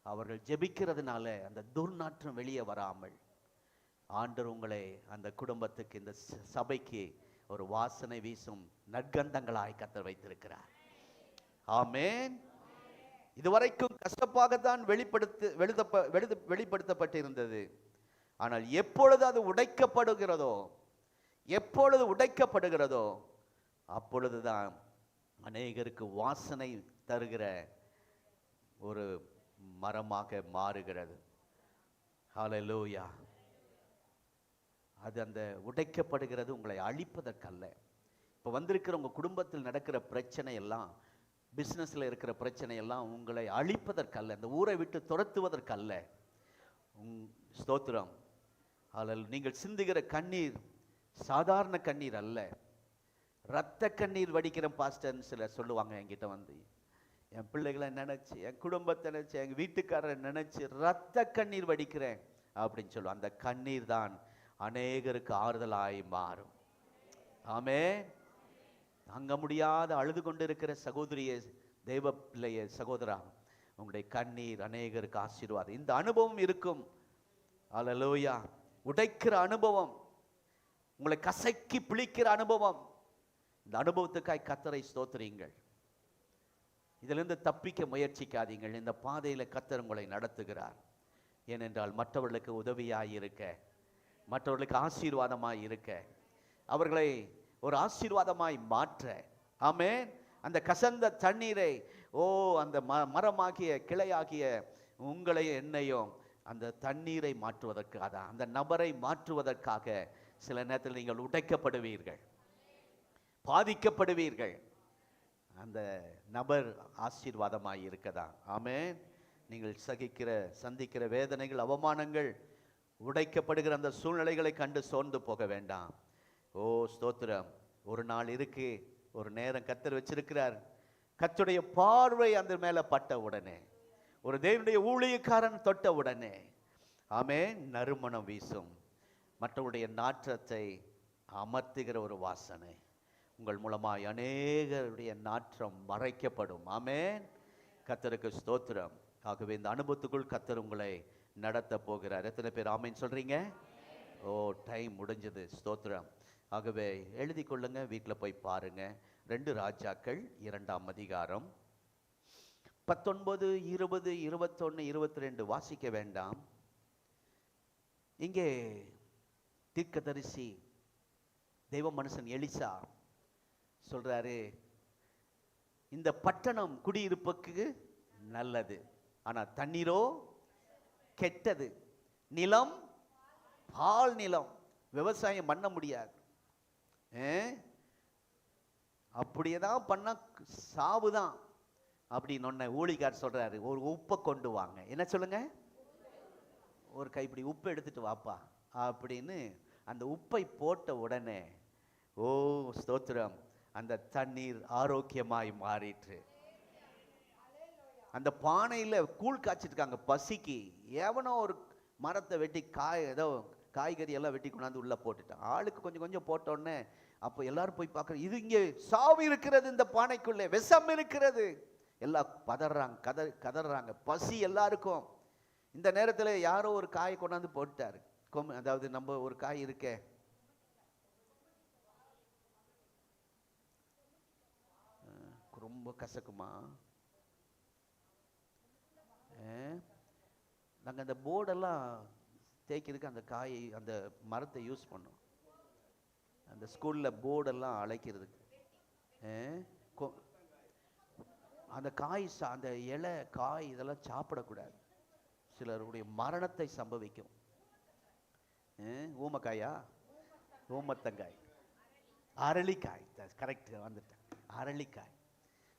அவர்கள் ஜெபிக்கிறதுனால அந்த துர்நாற்றம் வெளியே வராமல் ஆண்டவர் உங்களை அந்த குடும்பத்துக்கு, இந்த சபைக்கு ஒரு வாசனை வீசும் நற்கந்தங்களாய் கர்த்தர் வைத்திருக்கிறார். ஆமென். இதுவரைக்கும் கசப்பாகத்தான் வெளிப்படுத்தப்பட்டிருந்தது. ஆனால் எப்பொழுது அது உடைக்கப்படுகிறதோ அப்பொழுதுதான் அநேகருக்கு வாசனை தருகிற ஒரு மரமாக மாறுகிறது. ஹல்லேலூயா. அது அந்த உடைக்கப்படுகிறது உங்களை அழிப்பதற்கல்ல. இப்போ வந்திருக்கிற உங்கள் குடும்பத்தில் நடக்கிற பிரச்சனை எல்லாம், பிஸ்னஸில் இருக்கிற பிரச்சனை எல்லாம் உங்களை அழிப்பதற்கல்ல, அந்த ஊரை விட்டு துரத்துவதற்கல்ல. ஸ்தோத்திரம். அதில் நீங்கள் சிந்துகிற கண்ணீர் சாதாரண கண்ணீர் அல்ல. இரத்த கண்ணீர் வடிக்கிற பாஸ்டர்னு சிலர் சொல்லுவாங்க என்கிட்ட வந்து. என் பிள்ளைகளை நினைச்சு, என் குடும்பத்தை நினைச்சு, எங்கள் வீட்டுக்காரரை நினைச்சு இரத்த கண்ணீர் வடிக்கிறேன் அப்படின்னு சொல்லுவாங்க. அந்த கண்ணீர் தான் அநேகருக்கு ஆறுதலாய் மாறும். ஆமென். தாங்க முடியாத அழுது கொண்டிருக்கிற சகோதரியே, தெய்வ பிள்ளையே, சகோதரா, உங்களுடைய கண்ணீர் அநேகருக்கு ஆசீர்வாதம். இந்த அனுபவம் இருக்கும். ஹல்லேலூயா. உடைக்கிற அனுபவம், உங்களை கசக்கி பிழிக்கிற அனுபவம், இந்த அனுபவத்துக்காய் கர்த்தரை ஸ்தோத்திரியுங்கள். இதிலிருந்து தப்பிக்க முயற்சிக்காதீங்கள். இந்த பாதையில் கர்த்தர் உங்களை நடத்துகிறார். ஏனென்றால் மற்றவர்களுக்கு உதவியாய் இருக்க, மற்றவர்களுக்கு ஆசீர்வாதமாய் இருக்க, அவர்களை ஒரு ஆசீர்வாதமாய் மாற்ற. ஆமென். அந்த கசந்த தண்ணீரை, அந்த மரமாகிய கிளையாகிய உங்களை என்னையும் அந்த தண்ணீரை மாற்றுவதற்காக, அந்த நபரை மாற்றுவதற்காக சில நேரத்தில் நீங்கள் உடைக்கப்படுவீர்கள், பாதிக்கப்படுவீர்கள். அந்த நபர் ஆசீர்வாதமாய் இருக்கதான். ஆமென். நீங்கள் சந்திக்கிற வேதனைகள், அவமானங்கள், உடைக்கப்படுகிற அந்த சூழ்நிலைகளை கண்டு சோர்ந்து போக வேண்டாம். ஸ்தோத்திரம். ஒரு நாள் இருக்கு, ஒரு நேரம் கர்த்தர் வச்சிருக்கிறார். கர்த்தருடைய பார்வை அந்த மேல பட்ட உடனே, ஒரு தேவனுடைய ஊழியக்காரன் தொட்ட உடனே, ஆமென், நறுமணம் வீசும். மற்றவருடைய நாற்றத்தை அமர்த்துகிற ஒரு வாசனை உங்கள் மூலமாய் அநேகருடைய நாற்றம் மறைக்கப்படும். ஆமென். கர்த்தருக்கு ஸ்தோத்திரம். ஆகவே இந்த அனுபவத்துக்குள் கர்த்தர் உங்களை நடத்த போகிறார். எத்தனை பேர் ஆமென் சொல்றீங்க? டைம் முடிஞ்சது. ஸ்தோத்திரம். ஆகவே எழுதி கொள்ளுங்க, வீட்டில் போய் பாருங்க. 2 ராஜாக்கள் 2ஆம் அதிகாரம் 19, 20, 21, 22 வாசிக்க வேண்டாம். இங்கே தீர்க்கதரிசி தெய்வ மனுஷன் எலிசா சொல்றாரு, இந்த பட்டணம் குடியிருப்புக்கு நல்லது, ஆனா தண்ணீரோ கெட்டது, நிலம் பால் நிலம், விவசாயம் பண்ண முடியாது, அப்படியேதான் பண்ண சாவுதான். அப்படின்னு ஒன்ன ஊழிகார் சொல்றாரு, ஒரு உப்பை கொண்டு வாங்க. என்ன சொல்லுங்க? ஒரு கைப்பிடி உப்பு எடுத்துட்டு வாப்பா அப்படின்னு அந்த உப்பை போட்ட உடனே, ஓ ஸ்தோத்திரம், அந்த தண்ணீர் ஆரோக்கியமாய் மாறிற்று. அந்த பானையில கூழ் காய்ச்சிருக்காங்க பசிக்கு. எவனோ ஒரு மரத்தை வெட்டி ஏதோ காய்கறி எல்லாம் வெட்டி கொண்டாந்து உள்ள போட்டுட்டான். ஆளுக்கு கொஞ்சம் கொஞ்சம் போட்டோடனே அப்போ எல்லாரும் போய் பார்க்குற, இது இங்கே சாவு இருக்கிறது, இந்த பானைக்குள்ளே விஷம் இருக்கிறது. எல்லாம் பதறாங்க, கதறாங்க, பசி எல்லாருக்கும். இந்த நேரத்தில் யாரோ ஒரு காயை கொண்டாந்து போட்டாரு. அதாவது நம்ம ஒரு காய் இருக்கே, ரொம்ப கசக்குமா, நாங்கள் அந்த போர்டெல்லாம் தேய்க்கிறதுக்கு அந்த காயை, அந்த மரத்தை யூஸ் பண்ணோம். அந்த ஸ்கூலில் போர்டெல்லாம் அழைக்கிறதுக்கு அந்த காய், அந்த இலை காய் இதெல்லாம் சாப்பிடக்கூடாது, சிலருடைய மரணத்தை சம்பவிக்கும். ஊமக்காயா, ஊமத்தங்காய், அரளிக்காய், கரெக்ட் வந்துட்டேன், அரளிக்காய்.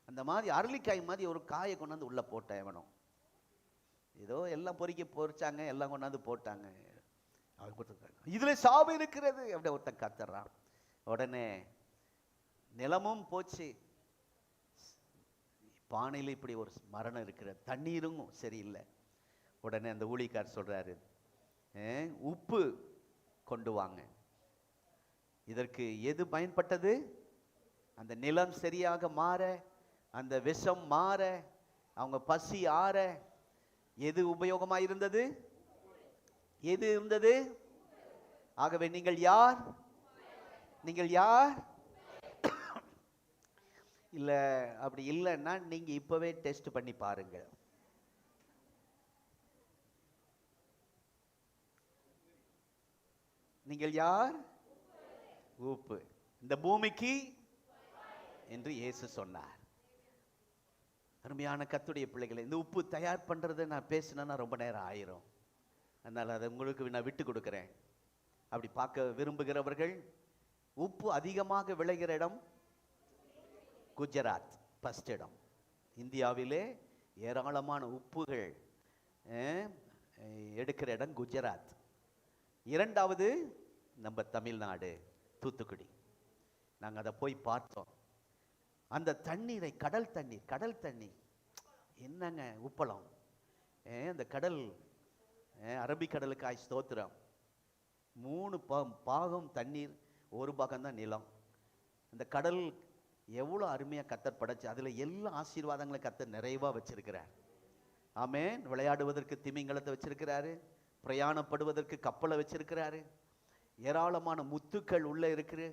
அந்த மாதிரி அரளிக்காய் மாதிரி ஒரு காயை கொண்டாந்து உள்ள போட்டேன். எவனும் ஏதோ எல்லாம் பொறிச்சாங்க, எல்லாம் கொண்டாந்து போட்டாங்க. இதுல சாவு இருக்கிறது அப்படி ஒருத்தன் கத்துறான். உடனே நிலமும் போச்சு, பானையில் இப்படி ஒரு மரணம் இருக்கிறது, தண்ணீரும் சரியில்லை. உடனே அந்த ஊழியக்காரர் சொல்றாரு, உப்பு கொண்டு வாங்க. இதற்கு எது பயன்பட்டது? அந்த நிலம் சரியாக மாற, அந்த விஷம் மாற, அவங்க பசி ஆற எது உபயோகமாக இருந்தது? எது இருந்தது? ஆகவே நீங்கள் யார்? நீங்கள் யார்? இல்ல அப்படி இல்லைன்னா நீங்க இப்பவே டெஸ்ட் பண்ணி பாருங்க. நீங்கள் யார்? உப்பு, இந்த பூமிக்கு என்று இயேசு சொன்னார். அருமையான கர்த்தருடைய பிள்ளைகளை, இந்த உப்பு தயார் பண்றதை நான் பேசினேன்னா ரொம்ப நேரம் ஆயிரும். அதனால அதை உங்களுக்கு நான் விட்டு கொடுக்கிறேன். அப்படி பார்க்க விரும்புகிறவர்கள், உப்பு அதிகமாக விளைகிற இடம் குஜராத் ஃபர்ஸ்ட் இடம். இந்தியாவிலே ஏராளமான உப்புகள் எடுக்கிற இடம் குஜராத். இரண்டாவது நம்ம தமிழ்நாடு, தூத்துக்குடி. நாங்கள் அதை போய் பார்த்தோம். அந்த தண்ணீரை, கடல் தண்ணீர் என்னங்க உப்பளம், அந்த கடல், அரபிக்கடலுக்காய் ஸ்தோத்திரம். 3 பாகம் தண்ணீர், ஒரு பாகம்தான் நிலம். அந்த கடல் எவ்வளோ அருமையாக கர்த்தர் படைச்சு, அதில் எல்லா ஆசீர்வாதங்களை கர்த்தர் நிறைவாக வச்சிருக்கிறார். ஆமென். விளையாடுவதற்கு திமிங்கலத்தை வச்சிருக்கிறாரு, பிரயாணப்படுவதற்கு கப்பலை வச்சிருக்கிறாரு, ஏராளமான முத்துக்கள் உள்ளே இருக்குது,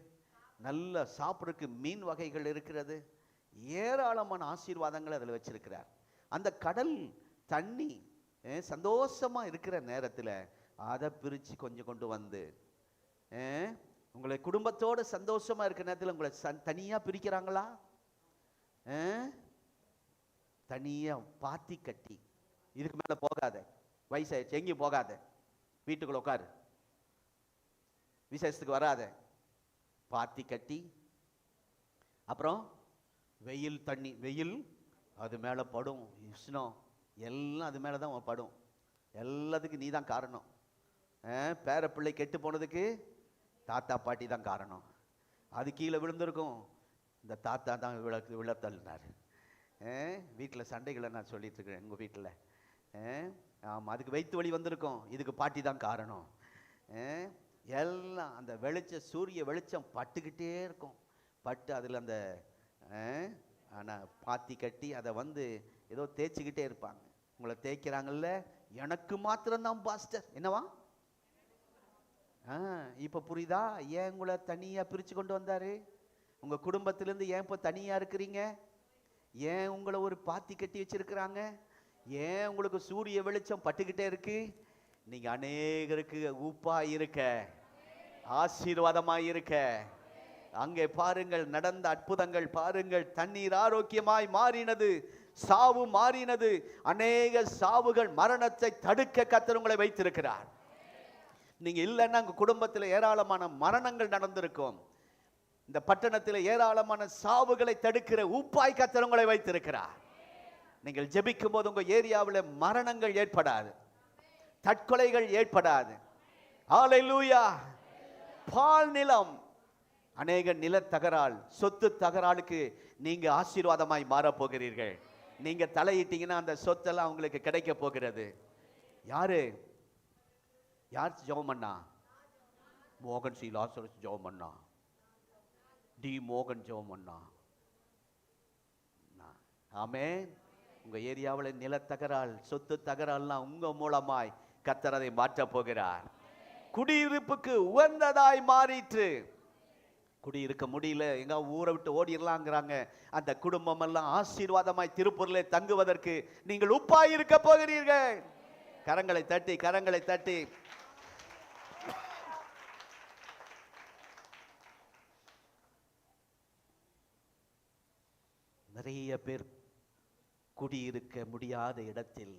நல்ல சாப்பிட்றதுக்கு மீன் வகைகள் இருக்கிறது, ஏராளமான ஆசீர்வாதங்களை அதில் வச்சிருக்கிறார். அந்த கடல் தண்ணி சந்தோஷமாக இருக்கிற நேரத்தில் அதை பிரித்து கொஞ்சம் கொண்டு வந்து, உங்களை குடும்பத்தோடு சந்தோஷமாக இருக்கிற நேரத்தில் உங்களை தனியாக பிரிக்கிறாங்களா? தனியாக பாத்தி கட்டி, இதுக்கு மேலே போகாத, வயசாயிடுச்சு, எங்கேயும் போகாத, வீட்டுக்குள்ள உட்காரு, விசேஷத்துக்கு வராத, பாத்தி கட்டி, அப்புறம் வெயில் தண்ணி, வெயில் அது மேலே படும், உஷ்ணம் எல்லாம் அது மேலே தான் படும். எல்லாத்துக்கும் நீ தான் காரணம். பேர பிள்ளை கெட்டு போனதுக்கு தாத்தா பாட்டி தான் காரணம். அது கீழே விழுந்திருக்கும், இந்த தாத்தா தான் விழத்தள்ளினார். வீட்டில் சண்டைகளை நான் சொல்லிட்டு இருக்கிறேன். உங்கள் வீட்டில் ஆமாம், அதுக்கு வயிற்று வலி வந்திருக்கும், இதுக்கு பாட்டி தான் காரணம். எல்லாம் அந்த சூரிய வெளிச்சம் பட்டுக்கிட்டே இருக்கும், பட்டு அதில் அந்த ஆனால் பாத்தி கட்டி அதை ஏதோ தேய்ச்சிக்கிட்டே இருப்பாங்க. உங்களை தேய்க்கிறாங்கல்ல, எனக்கு மாத்திரம்தான் பாஸ்டர், என்னவா? இப்போ புரியுதா ஏன் உங்களை தனியாக பிரித்து கொண்டு வந்தாரு? உங்கள் குடும்பத்திலேருந்து ஏன் இப்போ தனியாக இருக்கிறீங்க? ஏன் உங்களை ஒரு பாத்தி கட்டி வச்சிருக்கிறாங்க? ஏன் உங்களுக்கு சூரிய வெளிச்சம் பட்டுக்கிட்டே இருக்கு? நீங்க அநேகருக்கு உப்பா இருக்க, ஆசீர்வாதமாய் இருக்க. அங்கே பாருங்கள், நடந்த அற்புதங்கள் பாருங்கள். தண்ணீர் ஆரோக்கியமாய் மாறினது, சாவு மாறினது. அநேக சாவுகள், மரணத்தை தடுக்க கர்த்தர் உங்களை வைத்திருக்கிறார். நீங்க இல்லைன்னா உங்க குடும்பத்தில் ஏராளமான மரணங்கள் நடந்திருக்கும். இந்த பட்டணத்தில் ஏராளமான சாவுகளை தடுக்கிற உப்பாய் கர்த்தர் உங்களை வைத்திருக்கிறார். நீங்கள் ஜெபிக்கும் போது உங்க ஏரியாவில் மரணங்கள் ஏற்படாது, தற்கொலைகள் ஏற்படாது. ஹல்லேலூயா. பால் நிலம், அநேக நில தகரால், சொத்து தகராலுக்கு நீங்க ஆசீர்வாதமாய் மாறப் போகிறீர்கள். நீங்க தலையிட்டீங்கன்னா அந்த சொத்தெல்லாம் உங்களுக்கு கிடைக்க போகிறது. யார் ஜெபம் பண்ணா? மோகன் சி லாசரஸ் ஜெபம் பண்ணா, டி மோகன் ஜெபம் பண்ணா. ஆமென். உங்க ஏரியாவில் நில தகரால், சொத்து தகரால்லாம் உங்க மூலமாய் கர்த்தர் அதை மாற்றப் போகிறார். குடியிருப்புக்கு உகந்ததாய் மாறிற்று. குடியிருக்க முடியல, எங்க ஊரை விட்டு ஓடிடலாங்கிறாங்க. அந்த குடும்பம் எல்லாம் ஆசீர்வாதமாய் திருப்பூரிலே தங்குவதற்கு நீங்கள் உப்பாய் இருக்க போகிறீர்கள். கரங்களை தட்டி, கரங்களை தட்டி. நிறைய பேர் குடியிருக்க முடியாத இடத்தில்,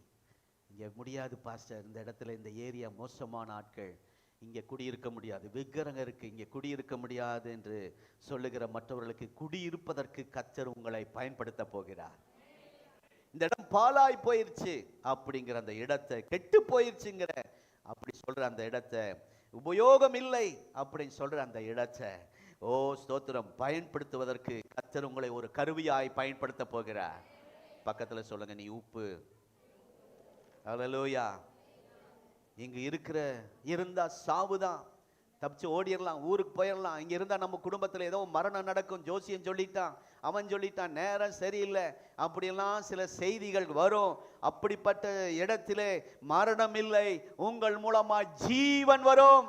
இங்க முடியாது பாஸ்டர், இந்த இடத்துல இந்த ஏரியா மோசமான ஆட்கள், இங்கே குடியிருக்க முடியாது, விக்கிரகம் இருக்கு, இங்கே குடியிருக்க முடியாது என்று சொல்லுகிற மற்றவர்களுக்கு குடியிருப்பதற்கு கர்த்தர் உங்களை பயன்படுத்த போகிறார். இந்த இடம் பாழாய் போயிருச்சு அப்படிங்கிற அந்த இடத்தை, கெட்டு போயிருச்சுங்கிற அப்படி சொல்ற அந்த இடத்தை, உபயோகம் இல்லை அப்படின்னு சொல்ற அந்த இடத்தை, ஓ ஸ்தோத்திரம், பயன்படுத்துவதற்கு கர்த்தர் உங்களை ஒரு கருவியாய் பயன்படுத்த போகிறார். பக்கத்துல சொல்லுங்க, நீ உப்பு. ஹல்லேலூயா. இங்க இருந்தா சாவுதான், தப்பிச்சு ஓடிடலாம், ஊருக்கு போயிடலாம். இங்க இருந்தா நம்ம குடும்பத்துல ஏதோ மரணம் நடக்கும், ஜோசியம் சொல்லிட்டான், அவன் சொல்லிட்டான், நேரம் சரியில்லை, அப்படியெல்லாம் சில செய்திகள் வரும். அப்படிப்பட்ட இடத்திலே மரணம் இல்லை, உங்கள் மூலமா ஜீவன் வரும்.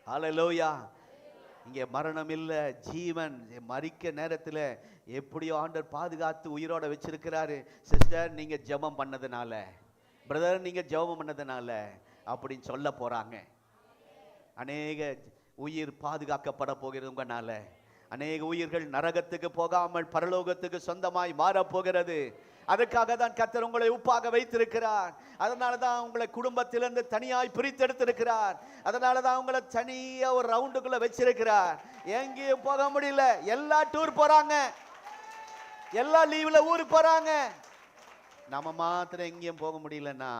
ஹல்லேலூயா. இங்கே மரணம் இல்லை, ஜீவன். மரிக்க நேரத்தில் எப்படியோ ஆண்டவர் பாதுகாத்து உயிரோட வச்சிருக்கிறாரு. சிஸ்டர், நீங்க ஜெபம் பண்ணதுனால, பிரதர் நீங்க ஜெபம் பண்ணதுனால அப்படின்னு சொல்ல போறாங்க. அநேக உயிர் பாதுகாக்கப்பட போகிறது உங்கனால. அநேக உயிர்கள் நரகத்துக்கு போகாமல் பரலோகத்துக்கு சொந்தமாய் மாறப் போகிறது. அதுக்காக தான் கர்த்தர் உங்களை உப்பாக வைத்திருக்கிறார். அதனால தான் உங்களை குடும்பத்திலிருந்து தனியாய் பிரித்தெடுத்திருக்கிறார். அதனால தான் உங்களை தனியா ஒரு ரவுண்டுக்குள்ள வச்சிருக்கிறார். எங்கேயும் போக முடியல, எல்லா டூர் போறாங்க, எல்லா லீவ்ல ஊருக்கு போறாங்க. நம்ம மாத்திரம் எங்கேயும் போக முடியலன்னா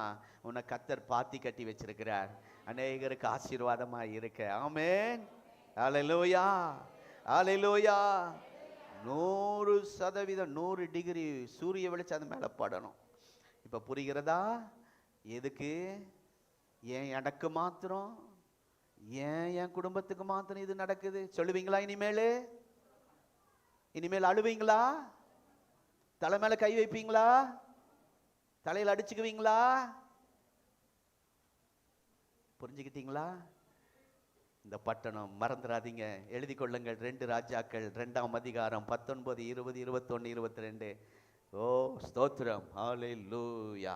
உன்னை கர்த்தர் பாத்தி கட்டி வச்சிருக்கிறார். அநேகருக்கு ஆசீர்வாதமா இருக்க. ஆமென். ஹல்லேலூயா, ஹல்லேலூயா. 100% 100 டிகிரி சூரிய வெளிச்சம் அது மேலே படணும். இப்போ புரிகிறதா? எதுக்கு? ஏன் எனக்கு மாத்திரம், ஏன் என் குடும்பத்துக்கு மாத்திரம் இது நடக்குது? சொல்லுவீங்களா? இனிமேல் அழுவீங்களா? தலை மேல கை வைப்பீங்களா? தலையில் அடிச்சுக்குவீங்களா? புரிஞ்சுக்கிட்டீங்களா? இந்த பட்டணம் மறந்துடாதீங்க, எழுதி கொள்ளுங்கள். 2 ராஜாக்கள் 2ஆம் அதிகாரம் 19, 20, 21, 22. ஓ ஸ்தோத்திரம், ஹல்லேலூயா,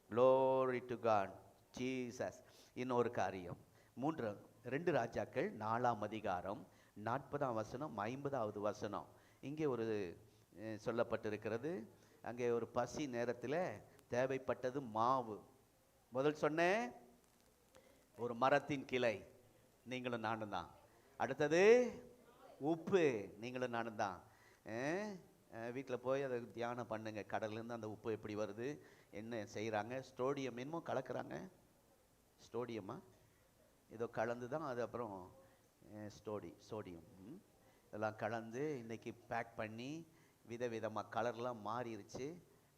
glory to God, Jesus. இன்னொரு காரியம், 2 ராஜாக்கள் 4ஆம் அதிகாரம் 40ஆம் வசனம் 50வது வசனம். இங்கே ஒரு சொல்லப்பட்டிருக்கிறது. அங்கே ஒரு பசி நேரத்தில் தேவைப்பட்டது மாவு. முதல் சொன்னேன், ஒரு மரத்தின் கிளை, நீங்களும் நானும் தான். அடுத்தது உப்பு, நீங்களும் நானும் தான். வீட்டில் போய் அதை தியானம் பண்ணுங்க. கடல்லேருந்து அந்த உப்பு எப்படி வருது, என்ன செய்கிறாங்க? ஸ்டோடியம் என்னமோ கலக்கிறாங்க, ஸ்டோடியமா ஏதோ கலந்து தான் அது அப்புறம் சோடியம் இதெல்லாம் கலந்து இன்னைக்கு பேக் பண்ணி விதவிதமாக கலர்லாம் மாறிடுச்சு.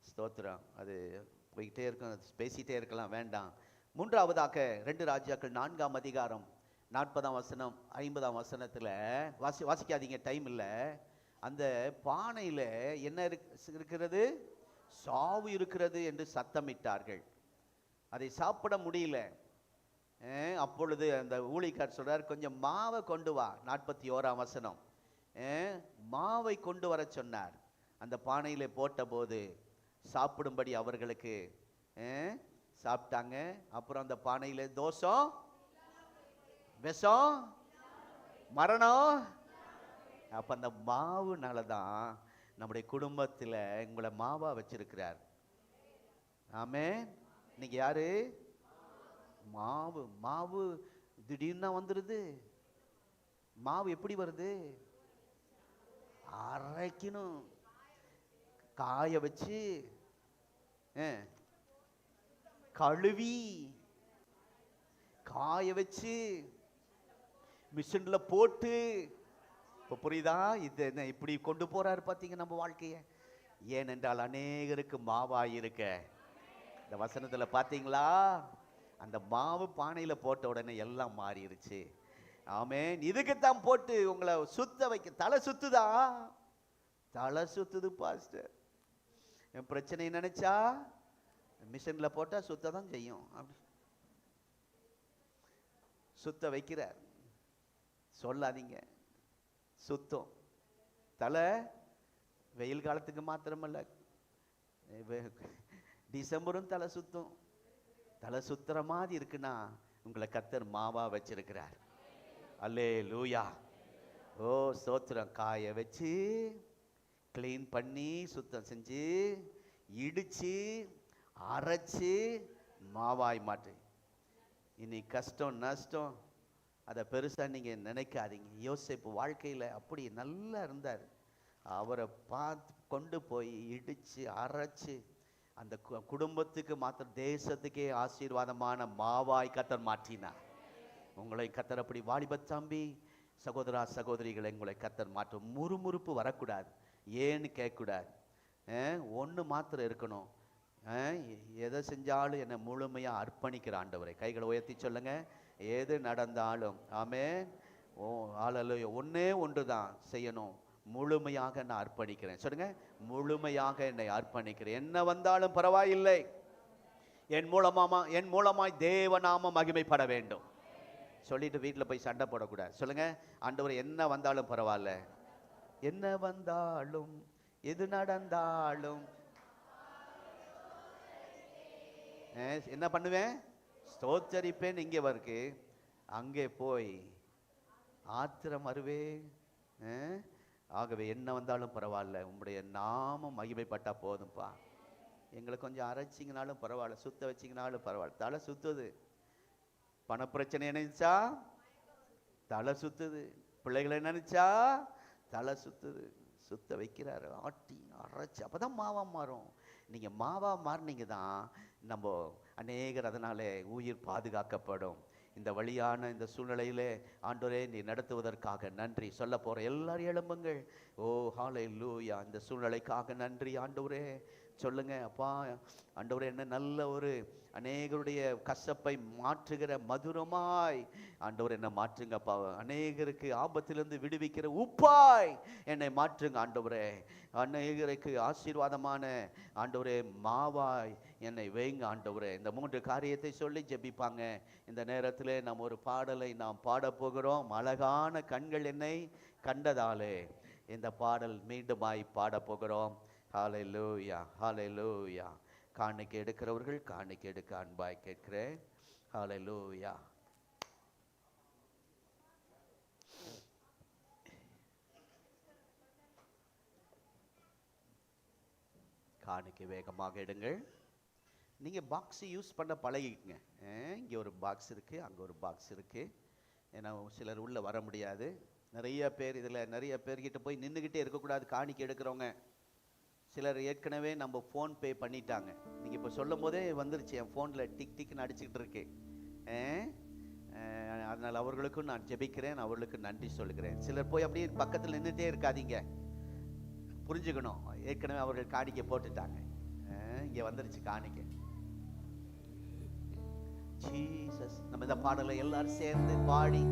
ஸ்தோத்திரம். அது போய்கிட்டே இருக்கும், பேசிகிட்டே இருக்கலாம், வேண்டாம். 3ஆவதாக 2 ராஜாக்கள் 4ஆம் அதிகாரம் 40ஆம் வசனம் 50ஆம் வசனத்தில் வாசிக்காதீங்க, டைம் இல்லை. அந்த பானையில் என்ன இருக்கிறது? சாவு இருக்கிறது என்று சத்தமிட்டார்கள். அதை சாப்பிட முடியல. அப்பொழுது அந்த ஊழியக்காரர் சொல்றார், கொஞ்சம் மாவை கொண்டு வா. 41ஆம் வசனம். மாவை கொண்டு வர சொன்னார். அந்த பானையில போட்ட போது சாப்பிடும்படி அவர்களுக்கு சாப்பிட்டாங்க. அப்புறம் அந்த பானையில தோஷம், விஷம், மரணம். அப்ப அந்த மாவுனாலதான் நம்முடைய குடும்பத்துல உங்களை மாவா வச்சிருக்கிறார். ஆமென். இன்னைக்கு யாரு? மாவு திடீர்னு வந்துருது. மாவு எப்படி வருது? அரைக்கணும். காய வச்சு கழுவி காய வச்சு மிஷின்ல போட்டு, இப்ப புரியுதா? இது என்ன இப்படி கொண்டு போறாரு பாத்தீங்க நம்ம வாழ்க்கைய. ஏனென்றால் அநேகருக்கு மாவாய் இருக்க. இந்த வசனத்துல பாத்தீங்களா? அந்த மாவு பானையில போட்ட உடனே எல்லாம் மாறிடுச்சு. ஆமென். இதுக்குத்தான் போட்டு உங்களை சுத்த வைக்க. தலை சுத்துதா? தலை சுத்துது பாஸ்டர். என் பிரச்சனை நினைச்சா மிஷின்ல போட்டா சுத்த தான் செய்யும். அப்படி சுத்த வைக்கிறார். சொல்லாதீங்க, சுத்தம். தலை வெயில் காலத்துக்கு மாத்திரமல்ல, டிசம்பரும் தலை சுத்தம். தலை சுத்துற மாதிரி இருக்குன்னா உங்களை கர்த்தர் மாவா வச்சிருக்கிறார். அல்லேலூயா. ஓ ஸ்தோத்திரம். காய வச்சு கிளீன் பண்ணி சுத்தம் செஞ்சு இடிச்சு அரைச்சு மாவாய் மாட்டு. இனி கஷ்டம் நஷ்டம் அதை பெருசா நீங்க நினைக்காதீங்க. யோசேப்பு வாழ்க்கையில அப்படி நல்லா இருந்தார். அவரை பார்த்து கொண்டு போய் இடிச்சு அரைச்சு அந்த குடும்பத்துக்கு மாத்திரம் தேசத்துக்கே ஆசீர்வாதமான மாவாய் கர்த்தர் மாற்றினார். உங்களை கர்த்தர் அப்படி வாலிப தம்பி சகோதரா சகோதரிகளை உங்களை கர்த்தர் மாற்றும். முறுமுறுப்பு வரக்கூடாது. ஏன்னு கேட்கக்கூடாது. ஒன்று மாத்திரம் இருக்கணும். எதை செஞ்சாலும் என்னை முழுமையா அர்ப்பணிக்கிற ஆண்டவரை. கைகளை உயர்த்தி சொல்லுங்க. எது நடந்தாலும் ஆமென். ஓ ஹல்லேலூயா. ஒன்னே ஒன்று தான் செய்யணும். முழுமையாக நான் அர்ப்பணிக்கிறேன். சொல்லுங்க, முழுமையாக என்னை அர்ப்பணிக்கிறேன். என்ன வந்தாலும் பரவாயில்லை, என் மூலமாய் தேவநாமம் மகிமைப்பட வேண்டும் சொல்லிட்டு வீட்டில் போய் சண்டை போடக்கூடாது. சொல்லுங்க, ஆண்டவரே என்ன வந்தாலும் பரவாயில்ல, என்ன வந்தாலும் எது நடந்தாலும் என்ன பண்ணுவேன்? ஸ்தோத்தரிப்பேன். இங்கே வருக்கு அங்கே போய் ஆத்திரம் வருவே. ஆகவே என்ன வந்தாலும் பரவாயில்ல, உங்களுடைய நாமம் மகிமைப்பட்டா போதும்பா. எங்களை கொஞ்சம் அரைச்சிங்கனாலும் பரவாயில்ல, சுத்த வச்சிங்கனாலும் பரவாயில்ல. தலை சுத்துது. பண பிரச்சனை நினைச்சா தலை சுத்துது. பிள்ளைகளை நினைச்சா தலை சுத்துது. சுத்த வைக்கிறாரு, ஆட்டி அரைச்சி. அப்பதான் மாவா மாறும். நீங்க மாவா மாறினீங்க தான் நம்ம அநேகர் அதனாலே உயிர் பாதுகாக்கப்படும். இந்த வழியான இந்த சூழ்நிலையிலே ஆண்டவரே நீ நடத்துவதற்காக நன்றி. சொல்ல போற எல்லாரும் எழும்புங்கள். ஓ ஹல்லேலூயா. இந்த சூழ்நிலைக்காக நன்றி ஆண்டவரே. சொல்லுங்க, அப்பா ஆண்டவரே என்ன நல்ல ஒரு அநேகருடைய கசப்பை மாற்றுகிற மதுரமாய் ஆண்டவர் என்ன மாற்றுங்கப்பா. அநேகருக்கு ஆபத்திலிருந்து விடுவிக்கிற உப்பாய் என்னை மாற்றுங்க ஆண்டவரே. அநேகருக்கு ஆசீர்வாதமான ஆண்டவரே மாவாய் என்னை வைங்க ஆண்டவரே. இந்த 3 காரியத்தை சொல்லி ஜெபிப்பாங்க. இந்த நேரத்தில் நாம் ஒரு பாடலை நாம் பாட போகிறோம். அழகான கண்கள் என்னை கண்டதாலே இந்த பாடல் மீண்டுமாய் பாட போகிறோம். ஹல்லேலூயா, ஹல்லேலூயா. காணிக்கை எடுக்கிறவர்கள் காணிக்கை எடுக்க அன்பாய் கேட்கிறேன். ஹல்லேலூயா. காணிக்கை வேகமாக எடுங்கள். நீங்கள் பாக்ஸ் யூஸ் பண்ண பழகிக்குங்க. இங்கே ஒரு பாக்ஸ் இருக்குது, அங்கே ஒரு பாக்ஸ் இருக்குது. ஏன்னா சிலர் உள்ளே வர முடியாது. நிறைய பேர் இதில் நிறைய பேர்கிட்ட போய் நின்றுக்கிட்டே இருக்கக்கூடாது. காணிக்கை எடுக்கிறவங்க சிலர் ஏற்கனவே நம்ம ஃபோன் பே பண்ணிட்டாங்க. நீங்கள் இப்போ சொல்லும் போதே வந்துருச்சு, என் ஃபோனில் டிக் டிக்னு அடிச்சுக்கிட்டு இருக்கு. அதனால் அவர்களுக்கும் நான் ஜெபிக்கிறேன், அவர்களுக்கு நன்றி சொல்லுகிறேன். சிலர் போய் அப்படியே பக்கத்தில் நின்றுட்டே இருக்காதீங்க, புரிஞ்சுக்கணும். ஏற்கனவே அவர்கள் காணிக்கை போட்டுட்டாங்க. இங்கே வந்துருச்சு காணிக்கை. ஜீசஸ். நம்ம இந்த பாடலை எல்லாரும் சேர்ந்து பாடி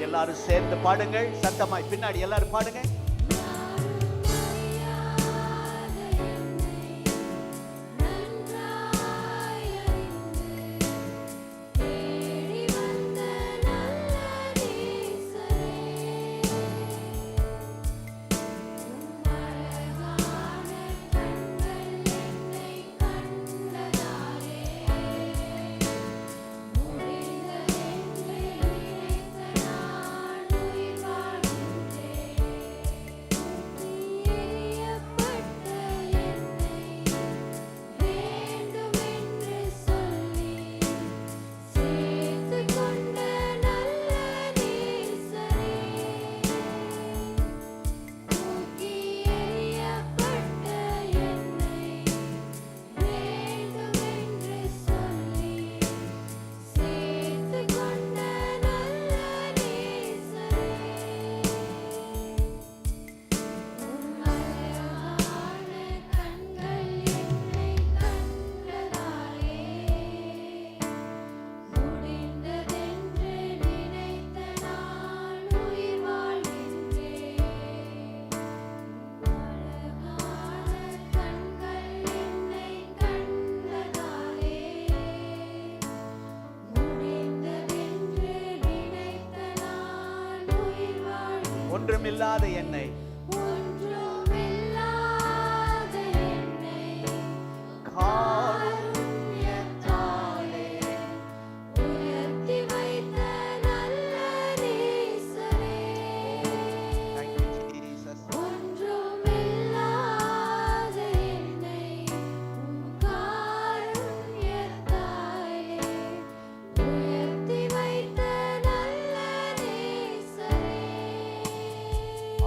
எல்லாரும் சேர்ந்து பாடுங்கள். சத்தமாய் பின்னாடி எல்லாரும் பாடுங்க. ஒன்றுமில்லாத என்னை காருண்யத்தாலே உயர்த்தி வைத்த நல்ல நேசரே. Thank you, Jesus. ஒன்றுமில்லாத என்னை உம் காருண்யத்தாலே உயர்த்தி வைத்த நல்ல நேசரே.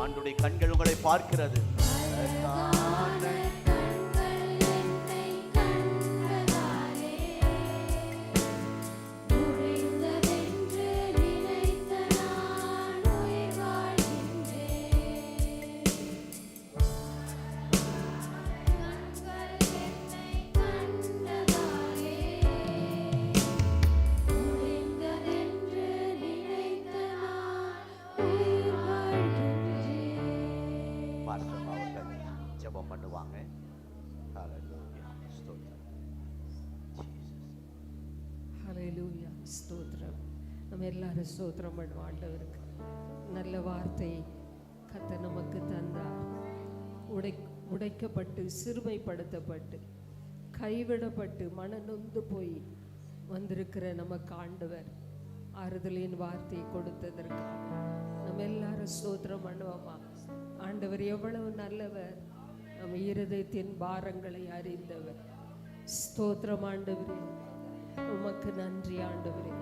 ஆண்டுடைய கண்கள் உங்களை பார்க்கிறது. அழகான கண்கள் என்னை கண்டதாலே முடிந்ததென்று நினைத்த நான் உயிர் வாழ்கின்றேன். கண்கள் என்னை கண்டதாலே முடிந்ததென்று நினைத்த நான் உயிர் வாழ்கின்றேன். பாஸ்டர் அவர்கள் ஜெபம் பண்ணுவாங்க. ஹalleluya. ஸ்தோத்திரம். Jesus. ஹல்லேலூயா. ஸ்தோத்திரம். நம்ம எல்லாரும் ஸ்தோத்திரம் பண்ணுவோம் ஆண்டவருக்கு. நல்ல வார்த்தை கர்த்தர் நமக்கு தந்தார். உடைக்கப்பட்டு சிறுமைப்படுத்தப்பட்டு கைவிடப்பட்டு மனநொந்து போய் வந்திருக்கிற நமக்கு ஆண்டவர் ஆறுதலின் வார்த்தையை கொடுத்ததற்காக நம்ம எல்லாரும் ஸ்தோத்திரம் பண்ணுவோமா. ஆண்டவர் எவ்வளவு நல்லவர், நம்ம இருதயத்தின் பாரங்களை அறிந்தவர். ஸ்தோத்திரம் ஆண்டவரே, உமக்கு நன்றி ஆண்டவரே.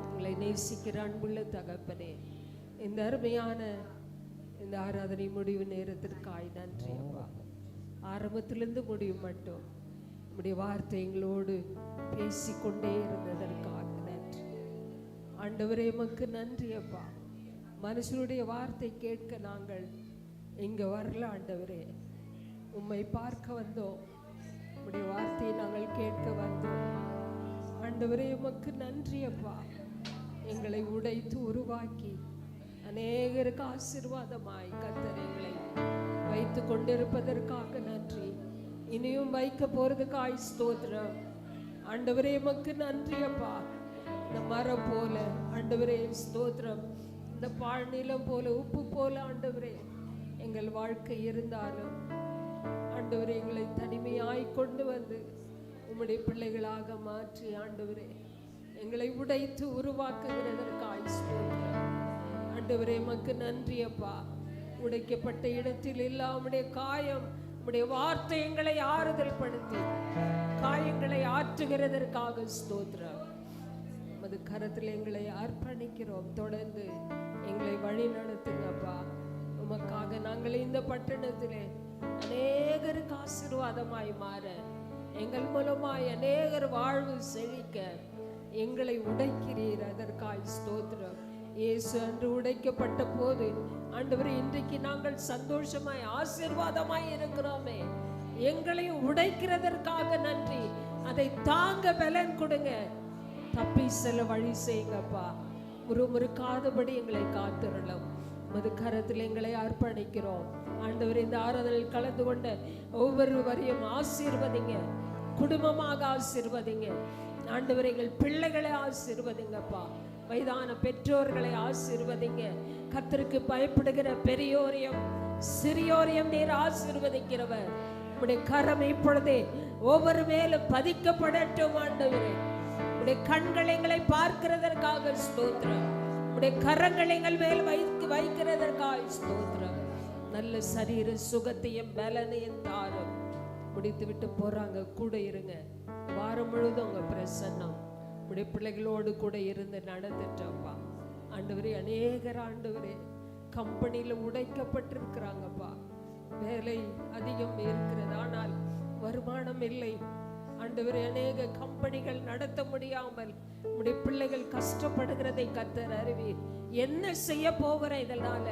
உங்களை நேசிக்கிற அன்புள்ள தகப்பனே, இந்த அருமையான இந்த ஆராதனை முடிவு நேரத்திற்காய் நன்றி அப்பா. ஆரம்பத்திலிருந்து முடிவு மட்டும் உம்முடைய வார்த்தை எங்களோடு பேசிக்கொண்டே இருந்ததற்காக நன்றி ஆண்டவரே. உமக்கு நன்றி அப்பா. மனுஷனுடைய வார்த்தை கேட்க நாங்கள் இங்க வரல ஆண்டவரே, உம்மை பார்க்க வந்தோம். உம்முடைய வார்த்தையை நாங்கள் கேட்க வந்தோம் ஆண்டவரே. உமக்கு நன்றி அப்பா. எங்களை உடைத்து உருவாக்கி அநேகருக்கு ஆசீர்வாதமாய் கர்த்தர் எங்களை வைத்து கொண்டிருப்பதற்காக நன்றி. இனியும் வைக்க போறதுக்காய் ஸ்தோத்திரம் ஆண்டவரே. உமக்கு நன்றி அப்பா. இந்த மரம் போல ஆண்டவரே ஸ்தோத்திரம், இந்த பாழ்நிலம் போல உப்பு போல ஆண்டவரே எங்கள் வாழ்க்கை இருந்தாலும் ஆண்டவரே எங்களை தனிமையாய் கொண்டு வந்து உம்முடைய பிள்ளைகளாக மாற்றி ஆண்டவரே எங்களை உடைத்து உருவாக்குகிறதற்காய் ஸ்தோத்திரம் ஆண்டவரே. உமக்கு நன்றி அப்பா. உடைக்கப்பட்ட இடத்தில் எல்லாம் உம்முடைய காயம், உம்முடைய வார்த்தை எங்களை ஆறுதல் படுத்தி காயங்களை ஆற்றுகிறதற்காக ஸ்தோத்திரம். உமது கரத்தில் எங்களை அர்ப்பணிக்கிறோம். தொடர்ந்து எங்களை வழி நடத்துங்கப்பா. உமக்காக நாங்கள் இந்த பட்டணத்திலே அநேகருக்கு ஆசீர்வாதமாய் மாற, எங்கள் மூலமாய் அநேகர் வாழ்வு செழிக்க எங்களை உடைக்கிறீர். அதற்காய் ஸ்தோத்திரம். இயேசு அன்று உடைக்கப்பட்ட போது ஆண்டவரே இன்றைக்கு நாங்கள் சந்தோஷமாய் ஆசீர்வாதமாய் இருக்கிறோமே, எங்களை உடைக்கிறதற்காக நன்றி. அதை தாங்க பலன் கொடுங்க. தப்பி செல்ல வழி செய்யுங்கப்பா. முறுமுறுக்காதபடி எங்களை காத்திரலாம். உமது கரத்தில் எங்களை அர்ப்பணிக்கிறோம் ஆண்டவர். இந்த ஆராதனையில் கலந்து கொண்ட ஒவ்வொருவரையும் ஆசீர்வதிங்க, குடும்பமாக ஆசீர்வதிங்க ஆண்டவர். எங்கள் பிள்ளைகளை ஆசீர்வதிங்கப்பா. வயதான பெற்றோர்களை ஆசீர்வதிங்க. கர்த்தருக்கு பயப்படுகிற பெரியோரையும் சிறியோரையும் நீர் ஆசீர்வதிக்கிறவர். உம்முடைய கரம் இப்பொழுதே ஒவ்வொரு மேலும் பதிக்கப்படட்டும் ஆண்டவரே. உம்முடைய கண்கள் எங்களை பார்க்கிறதற்காக ஸ்தோத்திரம். உம்முடைய கரங்கள் எங்கள் மேல் வைக்கிறதற்காக ஸ்தோத்திரம். நல்ல சரீர சுகத்தையும் பலனையும் தாரும். முடித்து விட்டு போறாங்க, கூட இருங்க. வாரம் முழுதும் உங்க பிரசன்னம் உடைய பிள்ளைகளோடு கூட இருந்து நடந்துட்டோம்ப்பா ஆண்டவரே. அநேகர் ஆண்டவரே கம்பெனியில் உடைக்கப்பட்டிருக்கிறாங்கப்பா. வேலை அதிகம் இருக்கிறது, ஆனால் வருமானம் இல்லை ஆண்டவரே. அநேக கம்பெனிகள் நடத்த முடியாமல் உடைய பிள்ளைகள் கஷ்டப்படுகிறதை கர்த்தர் அறிவீர். என்ன செய்ய போகிற இதனால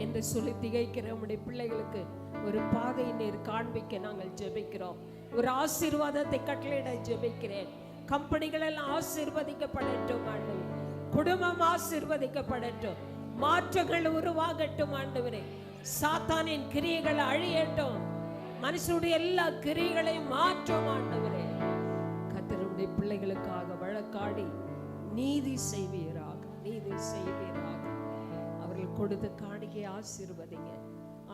என்று சொல்லி திகைக்கிற உடைய பிள்ளைகளுக்கு ஒரு பாதை நீர் காண்பிக்க நாங்கள் ஜெபிக்கிறோம். ஒரு ஆசீர்வாதத்தை கட்டளையிட ஜெபிக்கிறேன். கம்பெனிகள் எல்லாம் ஆசீர்வதிக்கப்படட்டும் ஆண்டவரே. குடும்பம் ஆசீர்வதிக்கப்படட்டும். மாற்றங்கள் உருவாகட்டும் ஆண்டவரே. சாத்தானின் கிரியைகள் அழியட்டும். மனுஷனுடைய எல்லா கிரியைகளையும் மாற்றும் ஆண்டவரே. கர்த்தருடைய பிள்ளைகளுக்காக வழக்காடி நீதி செய்வீராக, நீதி செய்வீராக. அவர்கள் கொடுத்த காணிக்கையை ஆசீர்வதிங்க.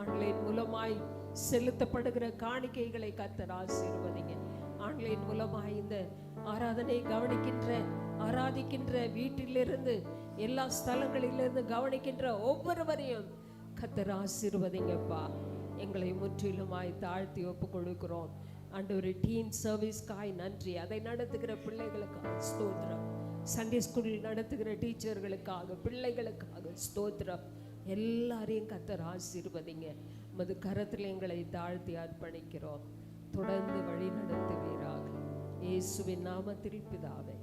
ஆன்லைன் மூலமாய் செலுத்தப்படுகிற காணிக்கைகளை கர்த்தர் ஆசீர்வதிங்க. ஆன்லைன் மூலமாய் இந்த ஆராதனை கவனிக்கின்ற ஆராதிக்கின்ற வீட்டிலிருந்து எல்லா ஸ்தலங்களிலிருந்து கவனிக்கின்ற ஒவ்வொருவரையும் கர்த்தர் ஆசீர்வதிங்கப்பா. எங்களை முற்றிலுமாய் தாழ்த்தி ஒப்பு கொடுக்கிறோம். ஆண்டவரே, டீன் சர்வீஸ்க்காய் நன்றி. அதை நடத்துகிற பிள்ளைகளுக்காக ஸ்தோத்திரம். சண்டே ஸ்கூல் நடத்துகிற டீச்சர்களுக்காக, பிள்ளைகளுக்காக ஸ்தோத்திரம். எல்லாரையும் கர்த்தர் ஆசீர்வதிங்க. உமது கரத்தில் எங்களை தாழ்த்தி அர்ப்பணிக்கிறோம். தொடர்ந்து வழி நடத்துவீராக. இயேசுவின் நாமத்தில் பிதாவே.